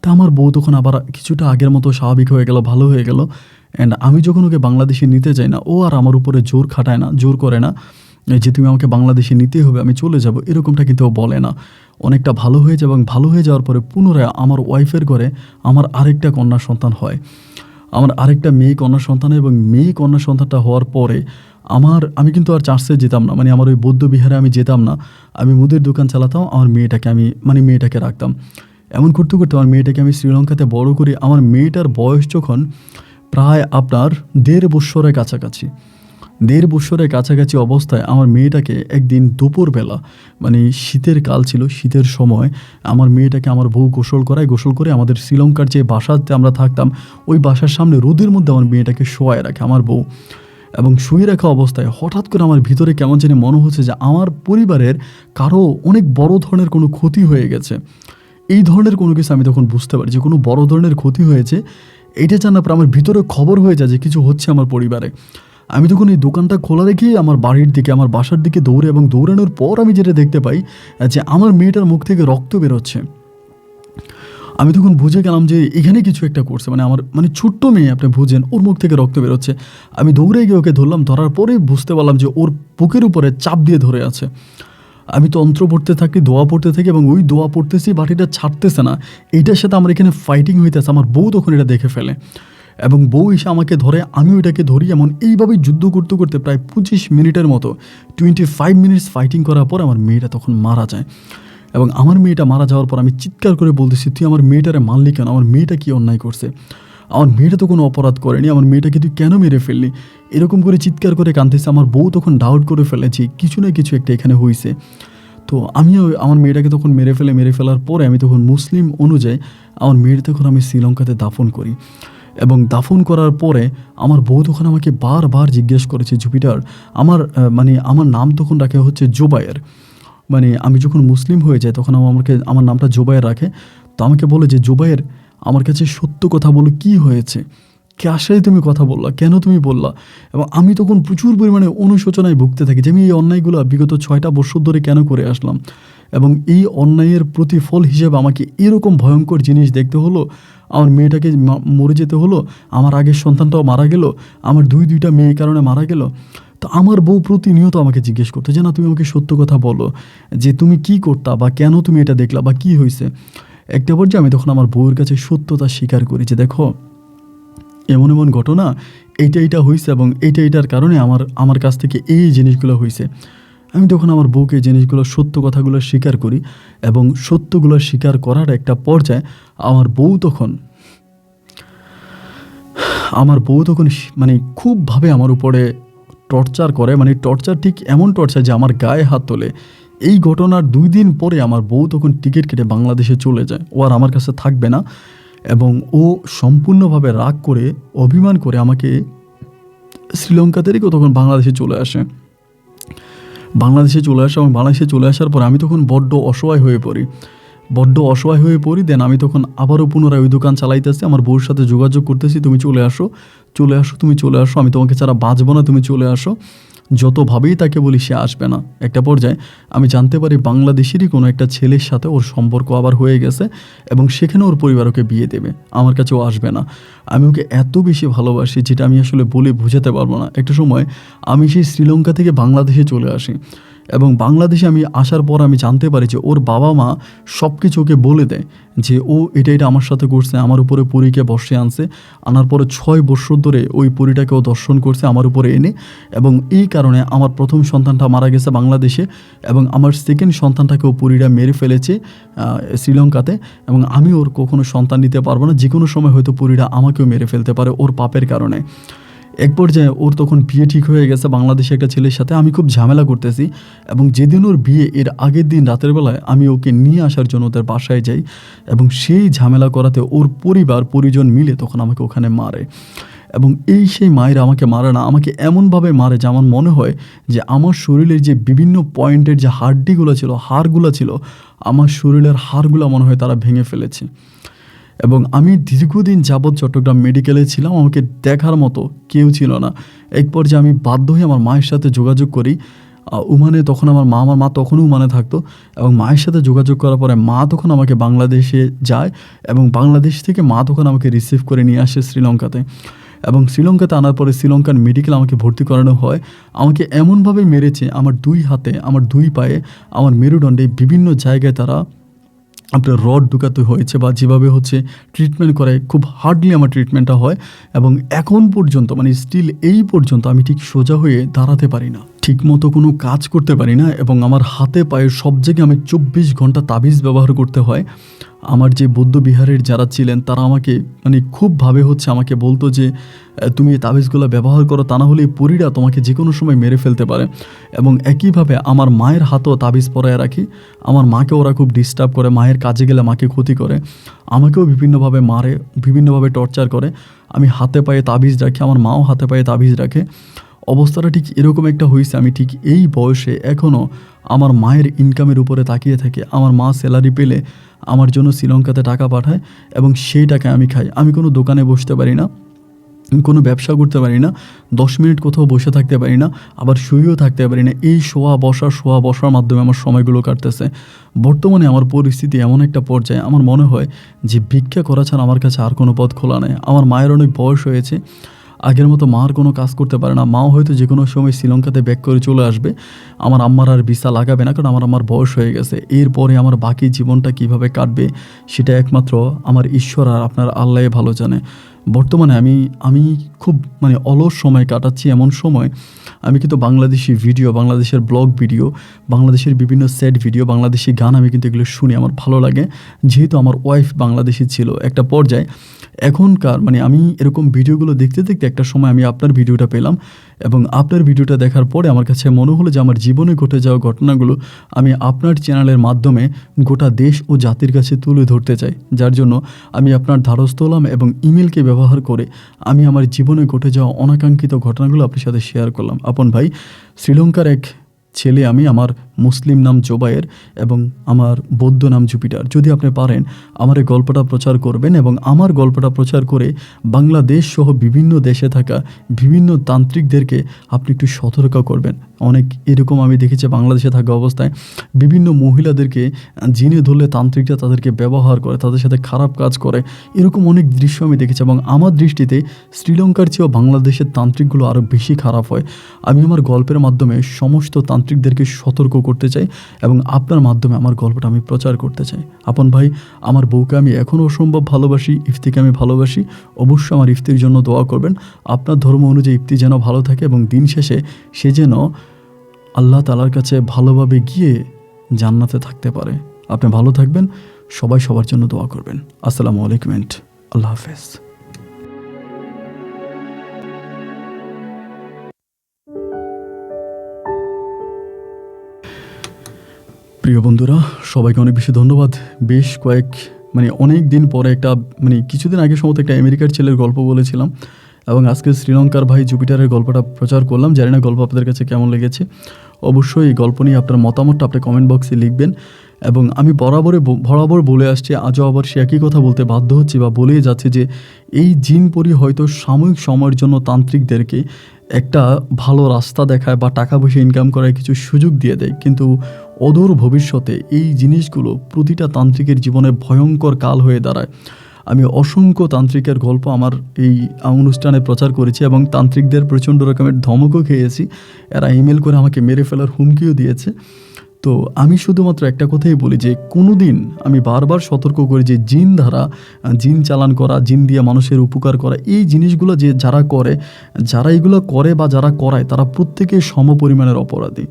তা আমার বউ তখন আবার কিছুটা আগের মতো স্বাভাবিক হয়ে গেল, ভালো হয়ে গেল। অ্যান্ড আমি যখন ওকে বাংলাদেশে নিতে যাই না, ও আর আমার উপরে জোর খাটায় না, জোর করে না যে তুমি আমাকে বাংলাদেশে নিতেই হবে, আমি চলে যাব, এরকমটা কিন্তু ও বলে না। অনেকটা ভালো হয়ে যায় এবং ভালো হয়ে যাওয়ার পরে পুনরায় আমার ওয়াইফের ঘরে আমার আরেকটা কন্যা সন্তান হয়, আমার আরেকটা মেয়ে কন্যা সন্তান। এবং মেয়ে কন্যা সন্তানটা হওয়ার পরে আমি কিন্তু আর চার্চে যেতাম না, মানে আমার ওই বৌদ্ধ বিহারে আমি যেতাম না, আমি মুদির দোকান চালাতাম, আমার মেয়েটাকে রাখতাম। এমন করতে করতে আমার মেয়েটাকে আমি শ্রীলঙ্কাতে বড় করি। আমার মেয়েটার বয়স যখন প্রায় আপনার 1.5 বৎসরের কাছাকাছি অবস্থায় আমার মেয়েটাকে একদিন দুপুরবেলা, মানে শীতের কাল ছিল, শীতের সময় আমার মেয়েটাকে আমার বউ গোসল করে আমাদের শ্রীলঙ্কার যে বাসাতে আমরা থাকতাম ওই বাসার সামনে রোদের মধ্যে আমার মেয়েটাকে শোয়ায় রাখে আমার বউ। এবং শুয়ে রাখা অবস্থায় হঠাৎ করে আমার ভিতরে কেমন জানি মনে হচ্ছে যে আমার পরিবারের কারো অনেক বড় ধরনের কোনো ক্ষতি হয়ে গেছে। এই ধরনের কোনো কিছু আমি তখন বুঝতে পারি যে কোনো বড় ধরনের ক্ষতি হয়েছে। এটা জানার পর আমার ভিতরে খবর হয়ে যায় যে কিছু হচ্ছে আমার পরিবারে। আমি তখন এই দোকানটা খোলা রেখেই আমার বাড়ির দিকে, আমার বাসার দিকে দৌড়ে, এবং দৌড়ানোর পর আমি যেটা দেখতে পাই যে আমার মেয়েটার মুখ থেকে রক্ত বেরোচ্ছে। আমি তখন বুঝে গেলাম যে এখানে কিছু একটা করছে, মানে আমার ছোট্ট মেয়ে, আপনি বুঝেন, ওর মুখ থেকে রক্ত বেরোচ্ছে। আমি দৌড়ে গিয়ে ওকে ধরলাম, ধরার পরে বুঝতে পারলাম যে ওর বুকের উপরে চাপ দিয়ে ধরে আছে। আমি তন্ত্র পড়তে থাকি, দোয়া পড়তে থাকি, এবং ওই দোয়া পড়তেছি, বাটিটা ছাড়তেছে না। এইটার সাথে আমার এখানে ফাইটিং হইতেছে। আমার বউ তখন এটা দেখে ফেলে এবং বউ এসে আমাকে ধরে, আমি ওইটাকে ধরি, এমন এইভাবেই যুদ্ধ করতে করতে প্রায় 25 মিনিটের মতো, 25 মিনিটস ফাইটিং করার পর আমার মেয়েটা তখন মারা যায়। এবং আমার মেয়েটা মারা যাওয়ার পর আমি চিৎকার করে বলতেছি, তুই আমার মেয়েটারে মারলি কেন? আমার মেয়েটা কি অন্যায় করছে? আমার মেয়েটা তো কোনো অপরাধ করেনি, আমার মেয়েটাকে তুই কেন মেরে ফেললি? এরকম করে চিৎকার করে কাঁদতেছে। আমার বউ তখন ডাউট করে ফেলেছি কিছু না কিছু একটা এখানে হয়েছে। তো আমিও আমার মেয়েটাকে তখন মেরে ফেলার পরে আমি তখন মুসলিম অনুযায়ী আমার মেয়েটা তখন আমি শ্রীলঙ্কাতে দাফন করি। এবং দাফন করার পরে আমার বউ তখন আমাকে বারবার জিজ্ঞেস করেছে, জুপিটার, আমার নাম তখন রাখা হচ্ছে জোবায়ের। আমি যখন মুসলিম হয়ে যাই তখন আমার নামটা জোবায়ের রাখে। তো আমাকে বলে যে, জোবায়ের, আমার কাছে সত্য কথা বলো, কী হয়েছে? কার সাথে তুমি কথা বললা? কেন তুমি বললা? এবং আমি তখন প্রচুর পরিমাণে অনুশোচনায় ভুগতে থাকি যে আমি এই অন্যায়গুলো বিগত 6টা বছর ধরে কেন করে আসলাম, এবং এই অন্যায়ের প্রতিফল হিসেবে আমাকে এরকম ভয়ঙ্কর জিনিস দেখতে হলো। আমার মেয়েটাকে মরে যেতে হলো, আমার আগের সন্তানটাও মারা গেল, আমার দুইটা মেয়ে কারণে মারা গেল। তো আমার বউ প্রতিনিয়ত আমাকে জিজ্ঞেস করতো যে, না, তুমি আমাকে সত্য কথা বলো, যে তুমি কি করতা, বা কেন তুমি এটা দেখলা, বা কি হয়েছে। একটা পর্যায়ে আমি তখন আমার বউয়ের কাছে সত্যতা স্বীকার করি যে, দেখো, এমন এমন ঘটনা, এইটা হয়েছে, এবং এইটার কারণে আমার কাছ থেকে এই জিনিসগুলো হয়েছে। আমি তখন আমার বউকে জিনিসগুলো, সত্য কথাগুলো স্বীকার করি, এবং সত্যগুলো স্বীকার করার একটা পর্যায়ে আমার বউ তখন খুবভাবে আমার উপরে টর্চার করে। টর্চার ঠিক এমন টর্চার যে আমার গায়ে হাত তোলে। এই ঘটনার 2 দিন পরে আমার বউ তখন টিকিট কেটে বাংলাদেশে চলে যায়। ও আর আমার কাছে থাকবে না, এবং ও সম্পূর্ণভাবে রাগ করে, অভিমান করে আমাকে শ্রীলঙ্কা থেকে তখন বাংলাদেশে চলে আসে। এবং বাংলাদেশে চলে আসার পর আমি তখন বড্ড অসহায় হয়ে পড়ি। দেন আমি তখন আবারও পুনরায় ওই দোকান চালাইতেছি, আমার বউর সাথে যোগাযোগ করতেছি, তুমি চলে আসো, আমি তোমাকে ছাড়া বাঁচবো না, তুমি চলে আসো। যতভাবেই তাকে বলি, সে আসবে না। একটা পর্যায়ে আমি জানতে পারি বাংলাদেশেরই কোনো একটা ছেলের সাথে ওর সম্পর্ক আবার হয়ে গেছে, এবং সেখানে ওর পরিবার ওকে বিয়ে দেবে, আমার কাছে ও আসবে না। আমি ওকে এত বেশি ভালোবাসি যেটা আমি আসলে বলে বোঝাতে পারবো না। একটা সময় আমি সেই শ্রীলঙ্কা থেকে বাংলাদেশে চলে আসি, এবং বাংলাদেশে আমি আসার পর আমি জানতে পারি যে ওর বাবা মা সব কিছু ওকে বলে দেয় যে ও এটা আমার সাথে করছে, আমার উপরে পরীকে বসে আনছে, আনার পরে 6 বছর ধরে ওই পরীটাকে ও দর্শন করছে আমার উপরে এনে, এবং এই কারণে আমার প্রথম সন্তানটা মারা গেছে বাংলাদেশে, এবং আমার সেকেন্ড সন্তানটাকে ও পরীরা মেরে ফেলেছে শ্রীলঙ্কাতে, এবং আমি ওর কখনো সন্তান নিতে পারবো না। যে কোনো সময় হয়তো পরীরা আমাকেও মেরে ফেলতে পারে ওর পাপের কারণে। এক পর্যায়ে ওর তখন বিয়ে ঠিক হয়ে গেছে বাংলাদেশে একটা ছেলের সাথে। আমি খুব ঝামেলা করতেছি, এবং যেদিন ওর বিয়ে, এর আগের দিন রাতের বেলায় আমি ওকে নিয়ে আসার জন্য ওদের বাসায় যাই, এবং সেই ঝামেলা করাতে ওর পরিজন মিলে তখন আমাকে ওখানে মারে। এবং সেই মায়েরা আমাকে মারে না, আমাকে এমনভাবে মারে যে আমার মনে হয় যে আমার শরীরের যে বিভিন্ন পয়েন্টের যে হাড়গুলো ছিল, আমার শরীরের হাড়গুলো মনে হয় তারা ভেঙে ফেলেছে। এবং আমি দীর্ঘদিন যাবৎ চট্টগ্রাম মেডিকেলে ছিলাম, আমাকে দেখার মতো কেউ ছিল না। এক পর্যায়ে আমি বাধ্য হয়ে আমার মায়ের সাথে যোগাযোগ করি। তখন আমার মা তখনও উমানে থাকতো, এবং মায়ের সাথে যোগাযোগ করার পরে মা তখন আমাকে বাংলাদেশে যায়, এবং বাংলাদেশ থেকে মা তখন আমাকে রিসিভ করে নিয়ে আসে শ্রীলঙ্কাতে। এবং শ্রীলঙ্কাতে আনার পরে শ্রীলঙ্কার মেডিকেল আমাকে ভর্তি করানো হয়। আমাকে এমনভাবে মেরেছে, আমার 2 হাতে, আমার 2 পায়ে, আমার মেরুদণ্ডে বিভিন্ন জায়গায় তারা আপনার রড ঢুকাতে হয়েছে, বা যেভাবে হচ্ছে ট্রিটমেন্ট করে, খুব হার্ডলি আমার ট্রিটমেন্টটা হয়। এবং এখন পর্যন্ত স্টিল এই পর্যন্ত আমি ঠিক সোজা হয়ে দাঁড়াতে পারি না, ঠিকমতো কোনো কাজ করতে পারি না, এবং আমার হাতে পায়ে সব জায়গায় আমি 24 ঘন্টা তাবিজ ব্যবহার করতে হয়। আমার যে বৌদ্ধ বিহারের যারা ছিলেন তারা আমাকে খুবভাবে আমাকে বলতো যে, তুমি এই তাবিজগুলো ব্যবহার করো, তা না হলে এই পরীরা তোমাকে যে কোনো সময় মেরে ফেলতে পারে। এবং একইভাবে আমার মায়ের হাতেও তাবিজ পরায় রাখি। আমার মাকে ওরা খুব ডিস্টার্ব করে, মায়ের কাজে গেলে মাকে ক্ষতি করে, আমাকেও বিভিন্নভাবে মারে, বিভিন্নভাবে টর্চার করে। আমি হাতে পায়ে তাবিজ রাখি, আমার মাও হাতে পায়ে তাবিজ রাখে। অবস্থাটা ঠিক এরকম একটা হয়েছে, আমি ঠিক এই বয়সে এখনও আমার মায়ের ইনকামের উপরে তাকিয়ে থাকি। আমার মা স্যালারি পেলে আমার জন্য শ্রীলঙ্কাতে টাকা পাঠায় এবং সেই টাকায় আমি খাই। আমি কোনো দোকানে বসতে পারি না, কোনো ব্যবসা করতে পারি না, 10 মিনিট কোথাও বসে থাকতে পারি না, আবার শুয়েও থাকতে পারি না। এই শোয়া বসার মাধ্যমে আমার সময়গুলো কাটতেছে। বর্তমানে আমার পরিস্থিতি এমন একটা পর্যায়ে আমার মনে হয় যে ভিক্ষা করা ছাড়া আমার কাছে আর কোনো পথ খোলা নেই। আমার মায়ের অনেক বয়স হয়েছে, আগের মতো মার কোনো কাজ করতে পারে না। মাও হয়তো যে কোনো সময় শ্রীলঙ্কাতে ব্যাক করে চলে আসবে। আমার আম্মার আর ভিসা লাগাবে না, কারণ আমার বয়স হয়ে গেছে। এরপরে আমার বাকি জীবনটা কিভাবে কাটবে সেটা একমাত্র আমার ঈশ্বর আর আপনার আল্লাহই ভালো জানে। বর্তমানে আমি খুব অলস সময় কাটাচ্ছি। এমন সময় আমি কিন্তু বাংলাদেশি ভিডিও, বাংলাদেশের ব্লগ ভিডিও, বাংলাদেশের বিভিন্ন সেট ভিডিও, বাংলাদেশি গান আমি কিন্তু এগুলো শুনি, আমার ভালো লাগে। যেহেতু আমার ওয়াইফ বাংলাদেশি ছিল একটা পর্যায়ে, এখনকার আমি এরকম ভিডিওগুলো দেখতে দেখতে একটা সময় আমি আপনার ভিডিওটা পেলাম এবং আপনার ভিডিওটা দেখার পরে আমার কাছে মনে হলো যে আমার জীবনে ঘটে যাওয়া ঘটনাগুলো আমি আপনার চ্যানেলের মাধ্যমে গোটা দেশ ও জাতির কাছে তুলে ধরতে চাই। যার জন্য আমি আপনার দ্বারস্থ হলাম এবং ইমেলকে ব্যবহার করে আমি আমার জীবনে ঘটে যাওয়া অনাকাঙ্ক্ষিত ঘটনাগুলো আপনার সাথে শেয়ার করলাম। আপন ভাই, শ্রীলঙ্কার এক ছেলে আমি, আমার মুসলিম নাম জোবায়ের এবং আমার বৌদ্ধ নাম জুপিটার। যদি আপনি পারেন আমার এই গল্পটা প্রচার করবেন এবং আমার গল্পটা প্রচার করে বাংলাদেশ সহ বিভিন্ন দেশে থাকা বিভিন্ন তান্ত্রিকদেরকে আপনি একটু সতর্ক করবেন। অনেক এরকম আমি দেখেছি বাংলাদেশে থাকা অবস্থায় বিভিন্ন মহিলাদেরকে জিনে ধরলে তান্ত্রিকরা তাদেরকে ব্যবহার করে, তাদের সাথে খারাপ কাজ করে। এরকম অনেক দৃশ্য আমি দেখেছি এবং আমার দৃষ্টিতে শ্রীলঙ্কার চেয়েও বাংলাদেশের তান্ত্রিকগুলো আরও বেশি খারাপ হয়। আমি আমার গল্পের মাধ্যমে সমস্ত তান্ত্রিকদেরকে সতর্ক করতে চাই এবং আপনার মাধ্যমে আমার গল্পটা আমি প্রচার করতে চাই। আপন ভাই, আমার বউকে আমি এখনও অসম্ভব ভালোবাসি, ইফতিকে আমি ভালোবাসি। অবশ্যই আমার ইফতির জন্য দোয়া করবেন। আপনার ধর্ম অনুযায়ী ইফতি যেন ভালো থাকে এবং দিন শেষে সে যেন আল্লাহ তাআলার কাছে ভালোভাবে গিয়ে জান্নাতে থাকতে পারে। আপনি ভালো থাকবেন, সবাই সবার জন্য দোয়া করবেন। আসসালামু আলাইকুম, আল্লাহ হাফেজ। প্রিয় বন্ধুরা, সবাইকে অনেক বেশি ধন্যবাদ। বেশ অনেক দিন পরে একটা কিছুদিন আগে সম্ভবত একটা আমেরিকার ছেলের গল্প বলেছিলাম এবং আজকে শ্রীলঙ্কার ভাই জুপিটারের গল্পটা প্রচার করলাম। জানি না গল্প আপনাদের কাছে কেমন লেগেছে। অবশ্যই এই গল্প নিয়ে আপনার মতামতটা আপনি কমেন্ট বক্সে লিখবেন এবং আমি বরাবর বলে আসছি, আজও আবার সে একই কথা বলতে বাধ্য হচ্ছি বা বলেই যাচ্ছে যে এই জিন পরি হয়তো সাময়িক সময়ের জন্য তান্ত্রিকদেরকে একটা ভালো রাস্তা দেখায় বা টাকা পয়সা ইনকাম করার কিছু সুযোগ দিয়ে দেয়, কিন্তু অদূর ভবিষ্যতে এই জিনিসগুলো প্রতিটা তান্ত্রিকের জীবনে ভয়ঙ্কর কাল হয়ে দাঁড়ায়। আমি অসংখ্য তান্ত্রিকের গল্প আমার এই অনুষ্ঠানে প্রচার করেছি এবং তান্ত্রিকদের প্রচণ্ড রকমের ধমকও খেয়েছি। এরা ইমেল করে আমাকে মেরে ফেলার হুমকিও দিয়েছে। তো আমি শুধুমাত্র একটা কথাই বলি যে কোনো দিন আমি বারবার সতর্ক করি যে জিন চালান করা, জিন দিয়ে মানুষের উপকার করা, এই জিনিসগুলো যারা এগুলো করে বা যারা করায় তারা প্রত্যেকেই সমপরিমাণের অপরাধী।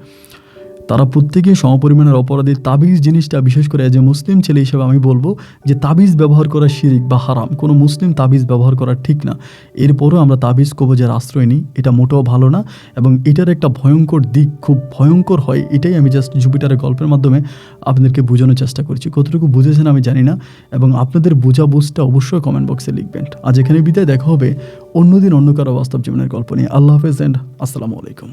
তাবিজ জিনিসটা, বিশেষ করে যে মুসলিম ছেলে হিসেবে আমি বলবো যে তাবিজ ব্যবহার করা শিরিক বা হারাম। কোনো মুসলিম তাবিজ ব্যবহার করা ঠিক না। এরপরও আমরা তাবিজ কবজের আশ্রয় নিই, এটা মোটেও ভালো না এবং এটার একটা ভয়ঙ্কর দিক খুব ভয়ঙ্কর হয়। এটাই আমি জাস্ট জুপিটারের গল্পের মাধ্যমে আপনাদেরকে বোঝানোর চেষ্টা করছি। কতটুকু বুঝেছেন আমি জানি না এবং আপনাদের বুঝটা অবশ্যই কমেন্ট বক্সে লিখবেন। আজ এখানে বিদায়, দেখা হবে অন্যদিন অন্য কারো বাস্তব জীবনের গল্প নিয়ে। আল্লাহ হাফেজ এন্ড আসসালামু আলাইকুম।